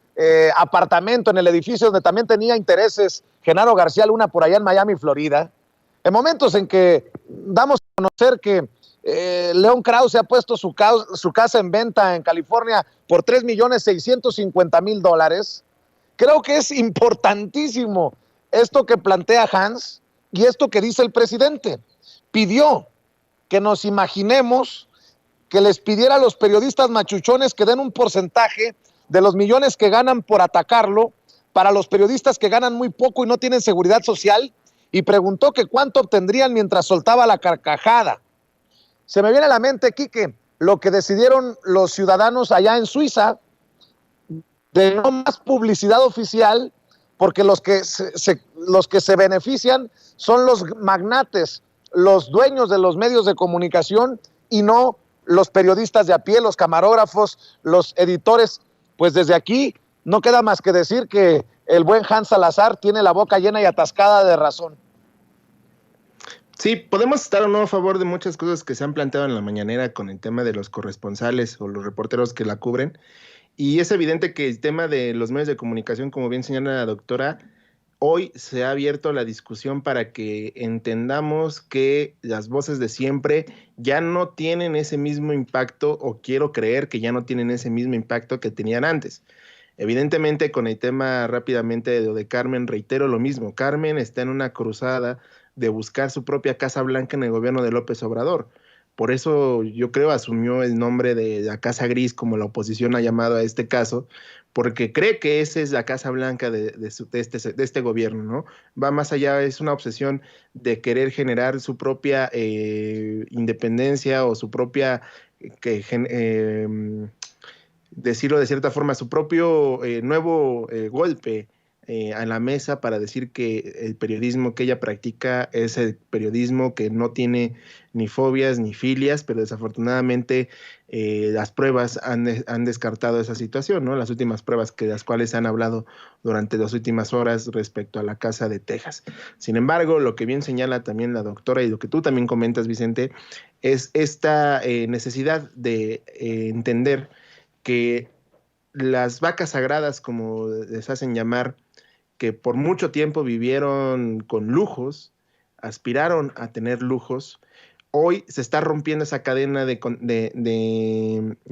S1: apartamento en el edificio donde también tenía intereses Genaro García Luna por allá en Miami, Florida, en momentos en que damos a conocer que León Krause ha puesto su casa en venta en California por $3,650,000, creo que es importantísimo esto que plantea Hans y esto que dice el presidente. Pidió que nos imaginemos que les pidiera a los periodistas machuchones que den un porcentaje de los millones que ganan por atacarlo para los periodistas que ganan muy poco y no tienen seguridad social, y preguntó que cuánto obtendrían mientras soltaba la carcajada. Se me viene a la mente, Quique, lo que decidieron los ciudadanos allá en Suiza, de no más publicidad oficial, porque los que se benefician son los magnates, los dueños de los medios de comunicación y no los periodistas de a pie, los camarógrafos, los editores. Pues desde aquí no queda más que decir que el buen Hans Salazar tiene la boca llena y atascada de razón.
S6: Sí, podemos estar o no a favor de muchas cosas que se han planteado en la mañanera con el tema de los corresponsales o los reporteros que la cubren. Y es evidente que el tema de los medios de comunicación, como bien señala la doctora, hoy se ha abierto la discusión para que entendamos que las voces de siempre ya no tienen ese mismo impacto, o quiero creer que ya no tienen ese mismo impacto que tenían antes. Evidentemente, con el tema rápidamente de Carmen, reitero lo mismo. Carmen está en una cruzada de buscar su propia Casa Blanca en el gobierno de López Obrador. Por eso yo creo asumió el nombre de la Casa Gris, como la oposición ha llamado a este caso, porque cree que esa es la Casa Blanca de este gobierno, ¿no? Va más allá, es una obsesión de querer generar su propia independencia o su propia, decirlo de cierta forma, su propio nuevo golpe a la mesa para decir que el periodismo que ella practica es el periodismo que no tiene ni fobias ni filias, pero desafortunadamente las pruebas han descartado esa situación, ¿no? Las últimas pruebas de las cuales han hablado durante las últimas horas respecto a la Casa de Texas. Sin embargo, lo que bien señala también la doctora y lo que tú también comentas, Vicente, es esta necesidad de entender que las vacas sagradas, como les hacen llamar, que por mucho tiempo vivieron con lujos, aspiraron a tener lujos, hoy se está rompiendo esa cadena de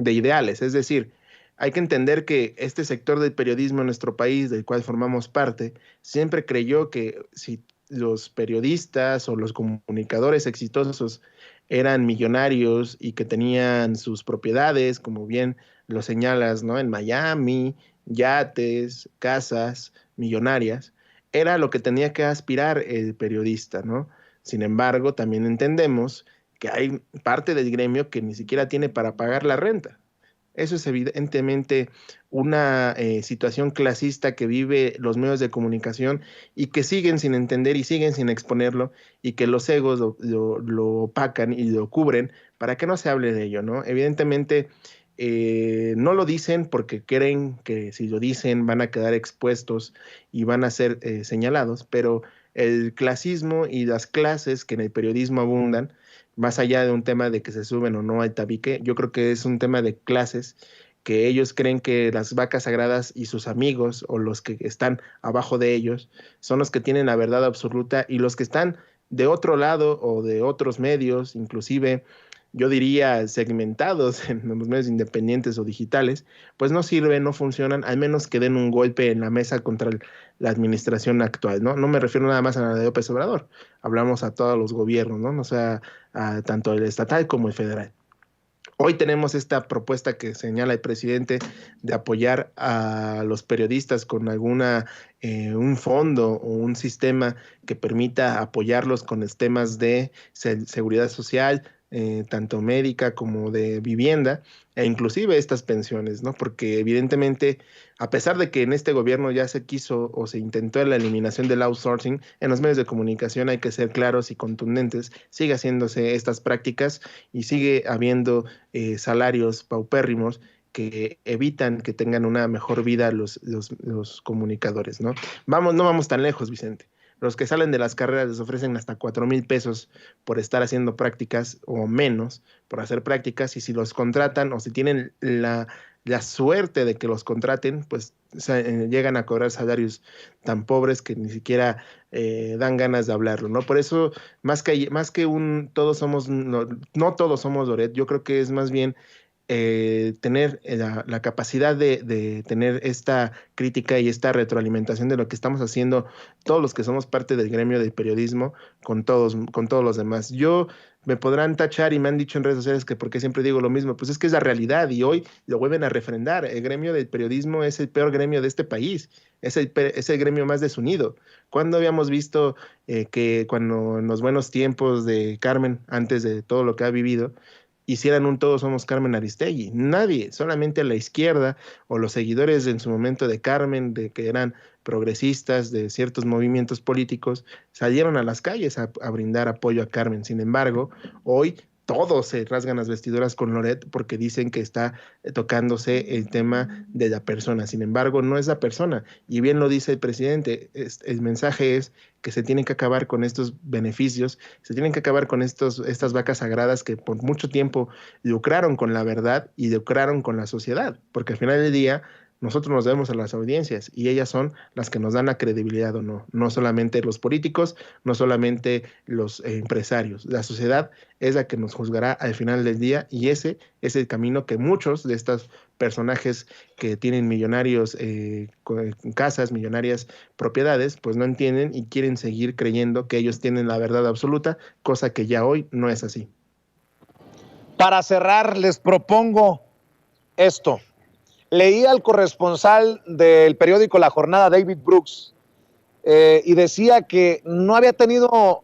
S6: ideales. Es decir, hay que entender que este sector del periodismo en nuestro país, del cual formamos parte, siempre creyó que si los periodistas o los comunicadores exitosos eran millonarios y que tenían sus propiedades, como bien lo señalas, ¿no? En Miami, yates, casas millonarias, era lo que tenía que aspirar el periodista, ¿no? Sin embargo, también entendemos que hay parte del gremio que ni siquiera tiene para pagar la renta. Eso es evidentemente una situación clasista que vive los medios de comunicación y que siguen sin entender y siguen sin exponerlo, y que los egos lo opacan y lo cubren para que no se hable de ello, ¿no? Evidentemente no lo dicen porque creen que si lo dicen van a quedar expuestos y van a ser señalados, pero el clasismo y las clases que en el periodismo abundan, más allá de un tema de que se suben o no al tabique, yo creo que es un tema de clases, que ellos creen que las vacas sagradas y sus amigos o los que están abajo de ellos son los que tienen la verdad absoluta, y los que están de otro lado o de otros medios, inclusive yo diría segmentados en los medios independientes o digitales, pues no sirven, no funcionan, al menos que den un golpe en la mesa contra la administración actual, ¿no? No me refiero nada más a la de López Obrador, hablamos a todos los gobiernos, ¿no? O sea, tanto el estatal como el federal. Hoy tenemos esta propuesta que señala el presidente de apoyar a los periodistas con un fondo o un sistema que permita apoyarlos con los temas de seguridad social, tanto médica como de vivienda, e inclusive estas pensiones, ¿no? Porque evidentemente, a pesar de que en este gobierno ya se quiso o se intentó la eliminación del outsourcing, en los medios de comunicación hay que ser claros y contundentes, sigue haciéndose estas prácticas y sigue habiendo salarios paupérrimos que evitan que tengan una mejor vida los comunicadores, ¿no? No vamos tan lejos, Vicente. Los que salen de las carreras les ofrecen hasta 4,000 pesos por estar haciendo prácticas, o menos por hacer prácticas, y si los contratan o si tienen la suerte de que los contraten, pues llegan a cobrar salarios tan pobres que ni siquiera dan ganas de hablarlo, ¿no? Por eso, más que todos somos, no todos somos Loret, yo creo que es más bien tener la capacidad de tener esta crítica y esta retroalimentación de lo que estamos haciendo todos los que somos parte del gremio del periodismo con todos los demás. Me podrán tachar y me han dicho en redes sociales que por qué siempre digo lo mismo, pues es que es la realidad y hoy lo vuelven a refrendar. El gremio del periodismo es el peor gremio de este país, es el gremio más desunido. ¿Cuándo habíamos visto que cuando en los buenos tiempos de Carmen, antes de todo lo que ha vivido, hicieran un Todos somos Carmen Aristegui? Nadie, solamente la izquierda o los seguidores en su momento de Carmen, de que eran progresistas de ciertos movimientos políticos, salieron a las calles a brindar apoyo a Carmen. Sin embargo, hoy todos se rasgan las vestiduras con Loret porque dicen que está tocándose el tema de la persona. Sin embargo, no es la persona. Y bien lo dice el presidente, el mensaje es que se tienen que acabar con estos beneficios, se tienen que acabar con estas vacas sagradas que por mucho tiempo lucraron con la verdad y lucraron con la sociedad, porque al final del día nosotros nos debemos a las audiencias y ellas son las que nos dan la credibilidad o no, no solamente los políticos, no solamente los empresarios. La sociedad es la que nos juzgará al final del día y ese es el camino que muchos de estos personajes que tienen millonarios casas, millonarias propiedades, pues no entienden y quieren seguir creyendo que ellos tienen la verdad absoluta, cosa que ya hoy no es así.
S1: Para cerrar, les propongo esto. Leí al corresponsal del periódico La Jornada, David Brooks, y decía que no había tenido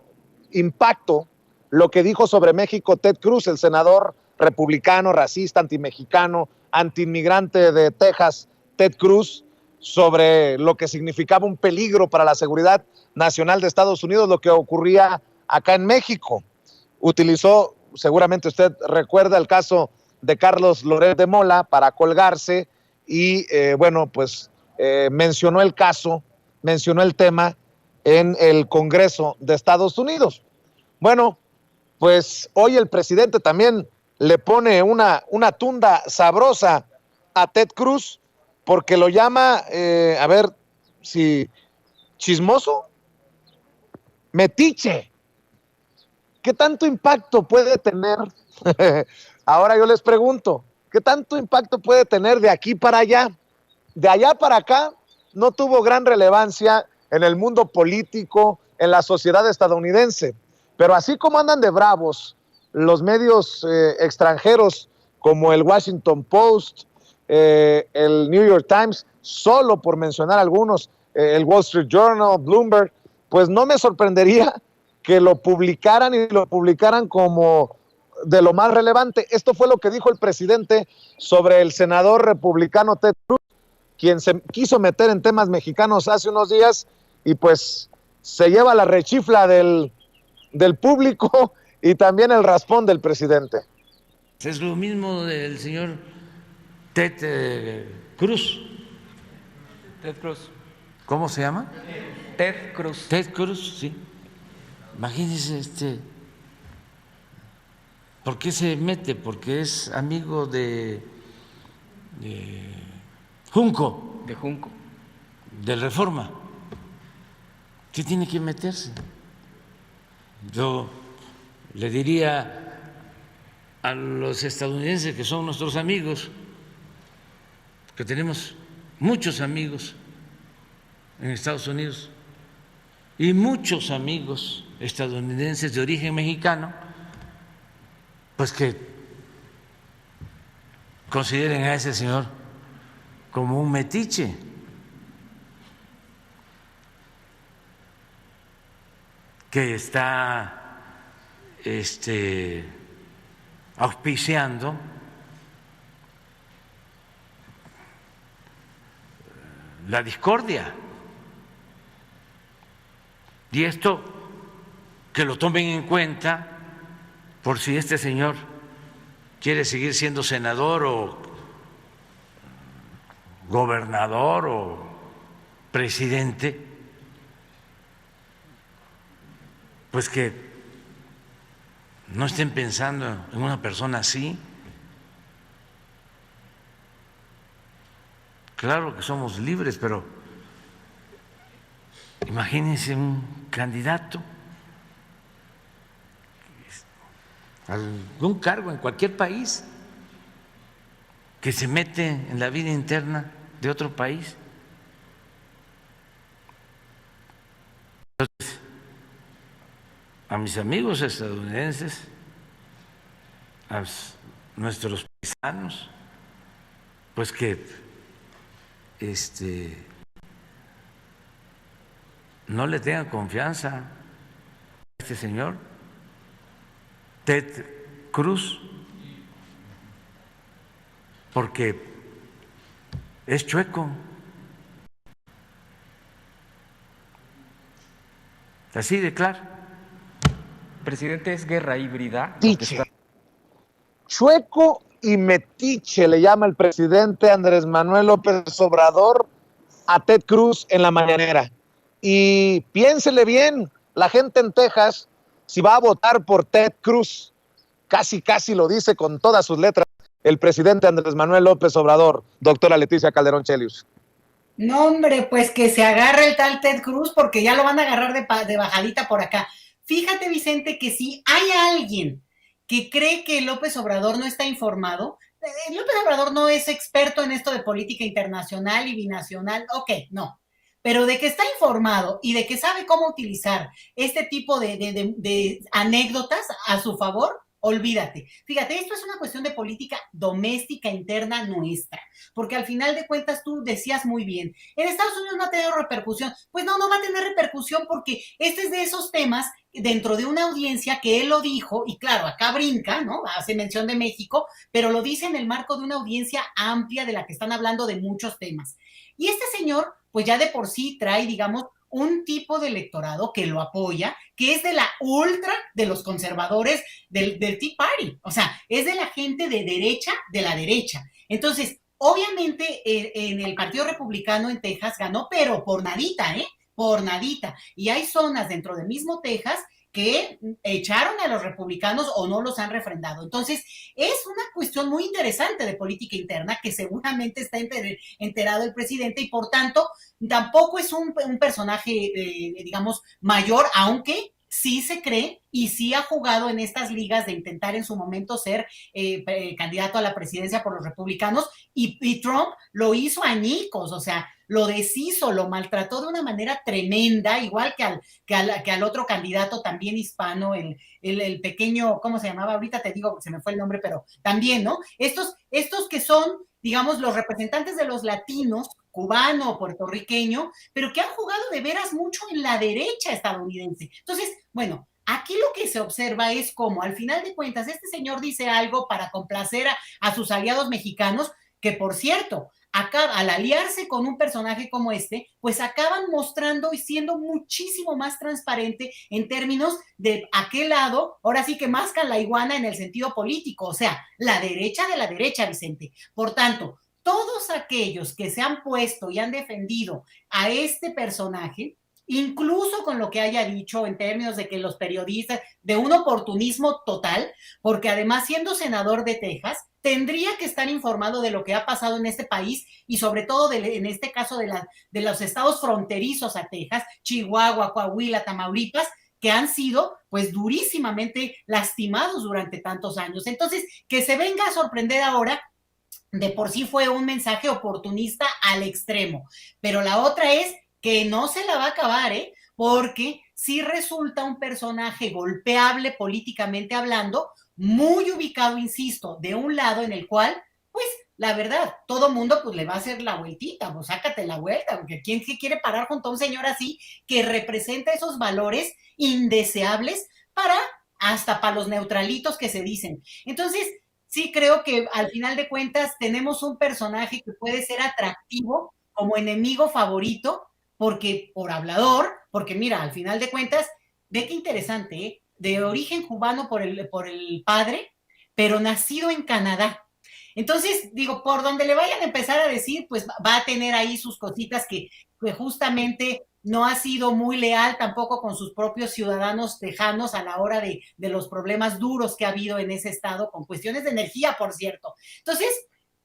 S1: impacto lo que dijo sobre México Ted Cruz, el senador republicano, racista, antimexicano, antiinmigrante de Texas, Ted Cruz, sobre lo que significaba un peligro para la seguridad nacional de Estados Unidos, lo que ocurría acá en México. Utilizó, seguramente usted recuerda el caso de Carlos Loret de Mola para colgarse y mencionó el caso, mencionó el tema en el Congreso de Estados Unidos. Bueno, pues hoy el presidente también le pone una tunda sabrosa a Ted Cruz porque lo llama, chismoso, metiche. ¿Qué tanto impacto puede tener? Ahora yo les pregunto, ¿qué tanto impacto puede tener de aquí para allá? De allá para acá no tuvo gran relevancia en el mundo político, en la sociedad estadounidense, pero así como andan de bravos los medios extranjeros como el Washington Post, el New York Times, solo por mencionar algunos, el Wall Street Journal, Bloomberg, pues no me sorprendería que lo publicaran como de lo más relevante. Esto fue lo que dijo el presidente sobre el senador republicano Ted Cruz, quien se quiso meter en temas mexicanos hace unos días y pues se lleva la rechifla del público y también el raspón del presidente.
S8: Es lo mismo del señor Ted Cruz.
S7: Ted Cruz.
S8: ¿Cómo se llama?
S7: Ted Cruz.
S8: Ted Cruz, sí. Imagínense, ¿por qué se mete? Porque es amigo de Junco.
S7: De Junco.
S8: De Reforma. ¿Qué tiene que meterse? Yo le diría a los estadounidenses que son nuestros amigos, que tenemos muchos amigos en Estados Unidos y muchos amigos estadounidenses de origen mexicano, pues que consideren a ese señor como un metiche. Que está auspiciando la discordia. Y esto que lo tomen en cuenta por si este señor quiere seguir siendo senador o gobernador o presidente, pues que no estén pensando en una persona así. Claro que somos libres, pero imagínense un candidato a algún cargo en cualquier país que se mete en la vida interna de otro país. Entonces, a mis amigos estadounidenses, a nuestros paisanos, pues que no le tengan confianza a este señor Ted Cruz, porque es chueco. Así de claro.
S7: Presidente, ¿es guerra híbrida?
S1: Chueco y metiche le llama el presidente Andrés Manuel López Obrador a Ted Cruz en la mañanera. Y piénsele bien, la gente en Texas, si va a votar por Ted Cruz, casi lo dice con todas sus letras el presidente Andrés Manuel López Obrador, doctora Leticia Calderón Chelius.
S5: No, hombre, pues que se agarre el tal Ted Cruz, porque ya lo van a agarrar de bajadita por acá. Fíjate, Vicente, que si hay alguien que cree que López Obrador no está informado, López Obrador no es experto en esto de política internacional y binacional, ok, no, pero de que está informado y de que sabe cómo utilizar este tipo de anécdotas a su favor, olvídate. Fíjate, esto es una cuestión de política doméstica interna nuestra, porque al final de cuentas tú decías muy bien, en Estados Unidos no ha tenido repercusión. Pues no va a tener repercusión porque este es de esos temas dentro de una audiencia que él lo dijo, y claro, acá brinca, ¿no? Hace mención de México, pero lo dice en el marco de una audiencia amplia de la que están hablando de muchos temas. Y este señor, pues ya de por sí trae, digamos, un tipo de electorado que lo apoya, que es de la ultra de los conservadores del Tea Party, o sea, es de la gente de derecha, de la derecha. Entonces, obviamente, en el Partido Republicano en Texas ganó, pero por nadita, por nadita. Y hay zonas dentro del mismo Texas que echaron a los republicanos o no los han refrendado. Entonces, es una cuestión muy interesante de política interna que seguramente está enterado el presidente y, por tanto, tampoco es un personaje, digamos, mayor, aunque sí se cree y sí ha jugado en estas ligas de intentar en su momento ser candidato a la presidencia por los republicanos, y Trump lo hizo añicos, o sea, lo deshizo, lo maltrató de una manera tremenda, igual que al otro candidato también hispano, el pequeño, ¿cómo se llamaba? Ahorita te digo, se me fue el nombre, pero también, ¿no? Estos que son, digamos, los representantes de los latinos, cubano o puertorriqueño, pero que han jugado de veras mucho en la derecha estadounidense. Entonces, bueno, aquí lo que se observa es cómo, al final de cuentas, este señor dice algo para complacer a sus aliados mexicanos, que por cierto, al aliarse con un personaje como este, pues acaban mostrando y siendo muchísimo más transparente en términos de a qué lado, ahora sí que mascan la iguana en el sentido político, o sea, la derecha de la derecha, Vicente. Por tanto, todos aquellos que se han puesto y han defendido a este personaje, incluso con lo que haya dicho en términos de que los periodistas, de un oportunismo total, porque además siendo senador de Texas, tendría que estar informado de lo que ha pasado en este país y sobre todo en este caso de los estados fronterizos a Texas, Chihuahua, Coahuila, Tamaulipas, que han sido pues durísimamente lastimados durante tantos años. Entonces, que se venga a sorprender ahora, de por sí fue un mensaje oportunista al extremo, pero la otra es que no se la va a acabar, porque sí resulta un personaje golpeable políticamente hablando, muy ubicado, insisto, de un lado en el cual, pues, la verdad, todo mundo pues le va a hacer la vueltita, pues sácate la vuelta, porque ¿quién se quiere parar junto a un señor así que representa esos valores indeseables hasta para los neutralitos que se dicen? Entonces, sí creo que al final de cuentas tenemos un personaje que puede ser atractivo como enemigo favorito, porque por hablador, porque mira, al final de cuentas, ve qué interesante, de origen cubano por el padre, pero nacido en Canadá. Entonces, digo, por donde le vayan a empezar a decir, pues va a tener ahí sus cositas que justamente no ha sido muy leal tampoco con sus propios ciudadanos tejanos a la hora de los problemas duros que ha habido en ese estado, con cuestiones de energía, por cierto. Entonces,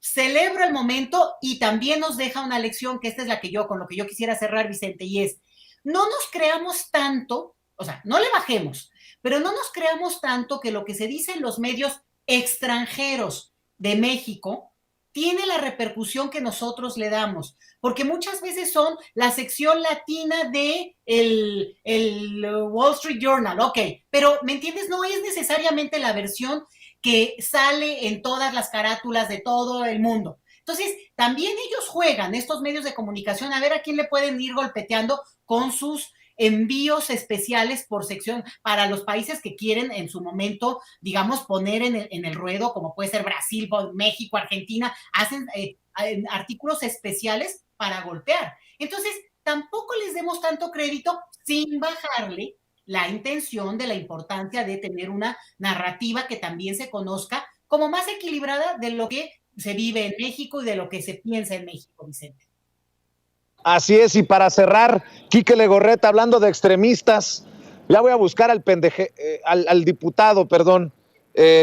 S5: celebro el momento y también nos deja una lección, que esta es con lo que yo quisiera cerrar, Vicente, y es, no nos creamos tanto, o sea, no le bajemos, pero no nos creamos tanto que lo que se dice en los medios extranjeros de México tiene la repercusión que nosotros le damos, porque muchas veces son la sección latina de el Wall Street Journal, ok, pero ¿me entiendes? No es necesariamente la versión que sale en todas las carátulas de todo el mundo. Entonces, también ellos juegan, estos medios de comunicación, a ver a quién le pueden ir golpeteando con sus envíos especiales por sección para los países que quieren en su momento, digamos, poner en el ruedo, como puede ser Brasil, México, Argentina, hacen artículos especiales para golpear. Entonces, tampoco les demos tanto crédito sin bajarle la intención de la importancia de tener una narrativa que también se conozca como más equilibrada de lo que se vive en México y de lo que se piensa en México, Vicente.
S1: Así es, y para cerrar, Quique Legorreta, hablando de extremistas, ya voy a buscar al diputado,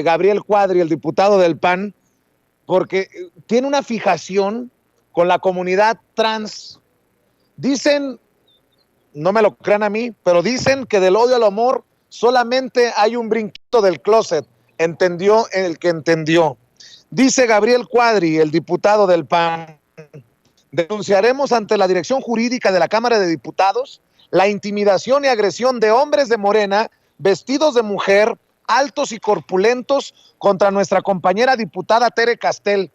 S1: Gabriel Cuadri, el diputado del PAN, porque tiene una fijación con la comunidad trans. Dicen, no me lo crean a mí, pero dicen que del odio al amor solamente hay un brinquito del closet. Entendió el que entendió. Dice Gabriel Cuadri, el diputado del PAN, denunciaremos ante la Dirección Jurídica de la Cámara de Diputados la intimidación y agresión de hombres de Morena vestidos de mujer, altos y corpulentos, contra nuestra compañera diputada Tere Castel.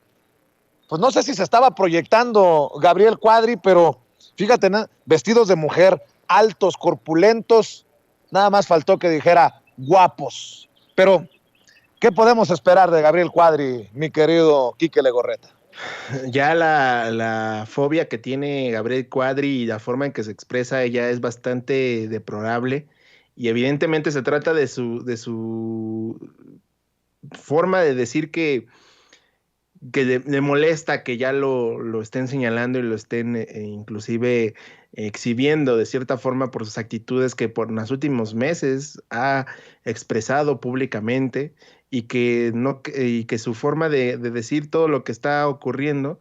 S1: Pues no sé si se estaba proyectando Gabriel Cuadri, pero fíjate, ¿no? Vestidos de mujer, altos, corpulentos, nada más faltó que dijera guapos. Pero, ¿qué podemos esperar de Gabriel Cuadri, mi querido Quique Legorreta?
S6: Ya la fobia que tiene Gabriel Cuadri y la forma en que se expresa ella es bastante deplorable, y evidentemente se trata de su forma de decir que le molesta que ya lo estén señalando y lo estén inclusive exhibiendo de cierta forma por sus actitudes que por los últimos meses ha expresado públicamente, y que su forma de decir todo lo que está ocurriendo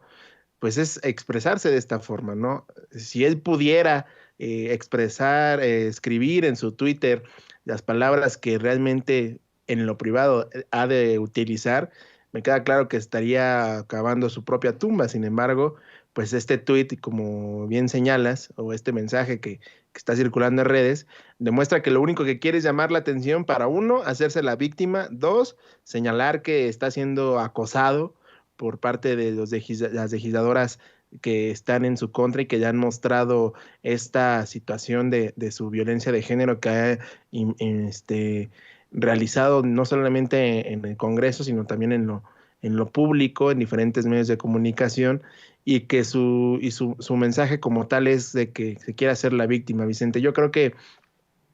S6: pues es expresarse de esta forma, ¿no? Si él pudiera expresar, escribir en su Twitter las palabras que realmente en lo privado ha de utilizar, me queda claro que estaría cavando su propia tumba. Sin embargo, pues este tuit, como bien señalas, o este mensaje que está circulando en redes, demuestra que lo único que quiere es llamar la atención para, uno, hacerse la víctima, dos, señalar que está siendo acosado por parte de las legisladoras que están en su contra y que ya han mostrado esta situación de su violencia de género que ha realizado no solamente en el Congreso, sino también en lo público, en diferentes medios de comunicación, y que su mensaje como tal es de que se quiere hacer la víctima, Vicente. Yo creo que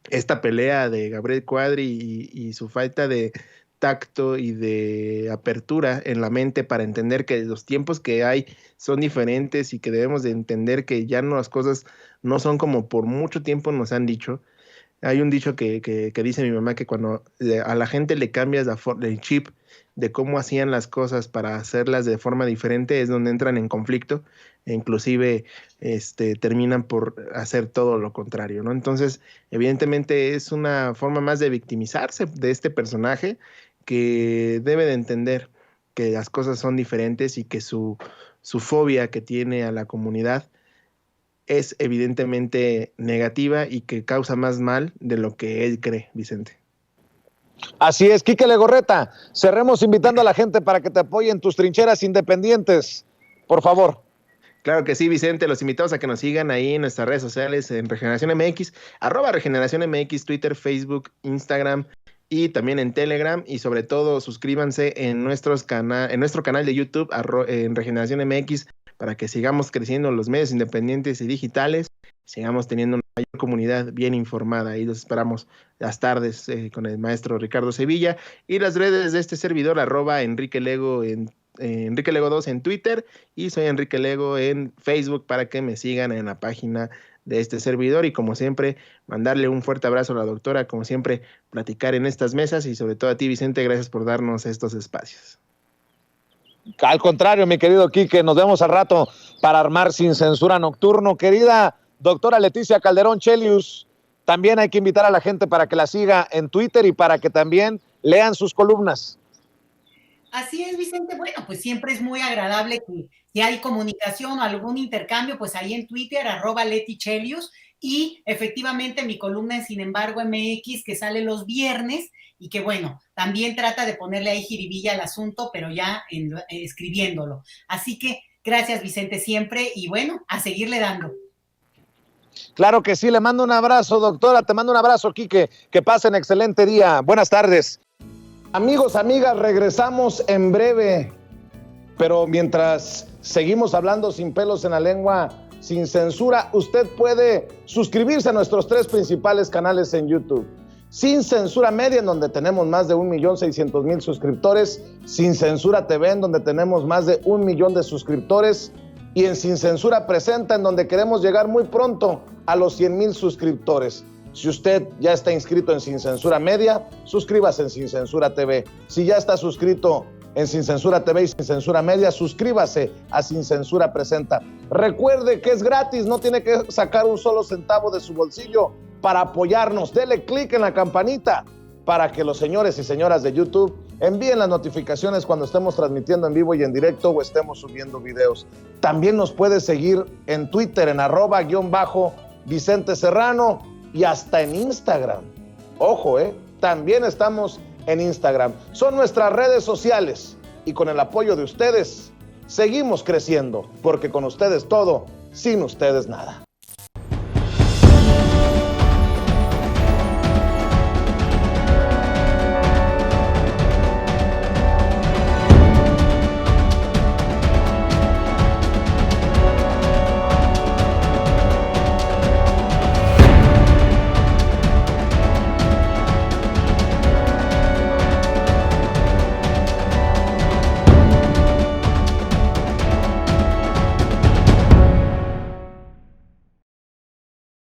S6: esta pelea de Gabriel Cuadri y su falta de tacto y de apertura en la mente para entender que los tiempos que hay son diferentes y que debemos de entender que ya no, las cosas no son como por mucho tiempo nos han dicho. Hay un dicho que dice mi mamá, que cuando a la gente le cambias el chip de cómo hacían las cosas para hacerlas de forma diferente, es donde entran en conflicto e inclusive terminan por hacer todo lo contrario, ¿no? Entonces, evidentemente es una forma más de victimizarse de este personaje, que debe de entender que las cosas son diferentes y que su fobia que tiene a la comunidad es evidentemente negativa y que causa más mal de lo que él cree, Vicente.
S1: Así es, Quique Legorreta. Cerremos invitando a la gente para que te apoye en tus trincheras independientes, por favor.
S6: Claro que sí, Vicente. Los invitamos a que nos sigan ahí en nuestras redes sociales, en Regeneración MX, @Regeneración MX, Twitter, Facebook, Instagram y también en Telegram. Y sobre todo, suscríbanse en nuestro canal de YouTube, en Regeneración MX, para que sigamos creciendo los medios independientes y digitales, sigamos teniendo una mayor comunidad bien informada. Ahí los esperamos las tardes con el maestro Ricardo Sevilla, y las redes de este servidor, @EnriqueLego Enrique Lego 2 en Twitter, y soy Enrique Lego en Facebook, para que me sigan en la página de este servidor. Y como siempre, mandarle un fuerte abrazo a la doctora, como siempre, platicar en estas mesas, y sobre todo a ti, Vicente, gracias por darnos estos espacios.
S1: Al contrario, mi querido Quique, nos vemos al rato para armar Sin Censura Nocturno. Querida doctora Leticia Calderón Chelius, también hay que invitar a la gente para que la siga en Twitter y para que también lean sus columnas.
S5: Así es, Vicente. Bueno, pues siempre es muy agradable que si hay comunicación o algún intercambio, pues ahí en Twitter, @LetiChelius, y efectivamente mi columna en Sin embargo MX, que sale los viernes, y que bueno, también trata de ponerle ahí jiribilla al asunto, pero ya escribiéndolo. Así que gracias, Vicente, siempre, y bueno, a seguirle dando.
S1: Claro que sí, le mando un abrazo, doctora, te mando un abrazo, Quique, que pasen excelente día. Buenas tardes. Amigos, amigas, regresamos en breve, pero mientras seguimos hablando sin pelos en la lengua, sin censura, usted puede suscribirse a nuestros 3 principales canales en YouTube. Sin Censura Media, en donde tenemos más de 1,600,000 suscriptores, Sin Censura TV, en donde tenemos más de 1 millón de suscriptores, y en Sin Censura Presenta, en donde queremos llegar muy pronto a los 100,000 suscriptores. Si usted ya está inscrito en Sin Censura Media, suscríbase en Sin Censura TV. Si ya está suscrito en Sin Censura TV y Sin Censura Media, suscríbase a Sin Censura Presenta. Recuerde que es gratis, no tiene que sacar un solo centavo de su bolsillo para apoyarnos. Dele clic en la campanita para que los señores y señoras de YouTube envíen las notificaciones cuando estemos transmitiendo en vivo y en directo o estemos subiendo videos. También nos puede seguir en Twitter en @_Vicente Serrano y hasta en Instagram. Ojo, también estamos en Instagram. Son nuestras redes sociales y con el apoyo de ustedes seguimos creciendo, porque con ustedes todo, sin ustedes nada.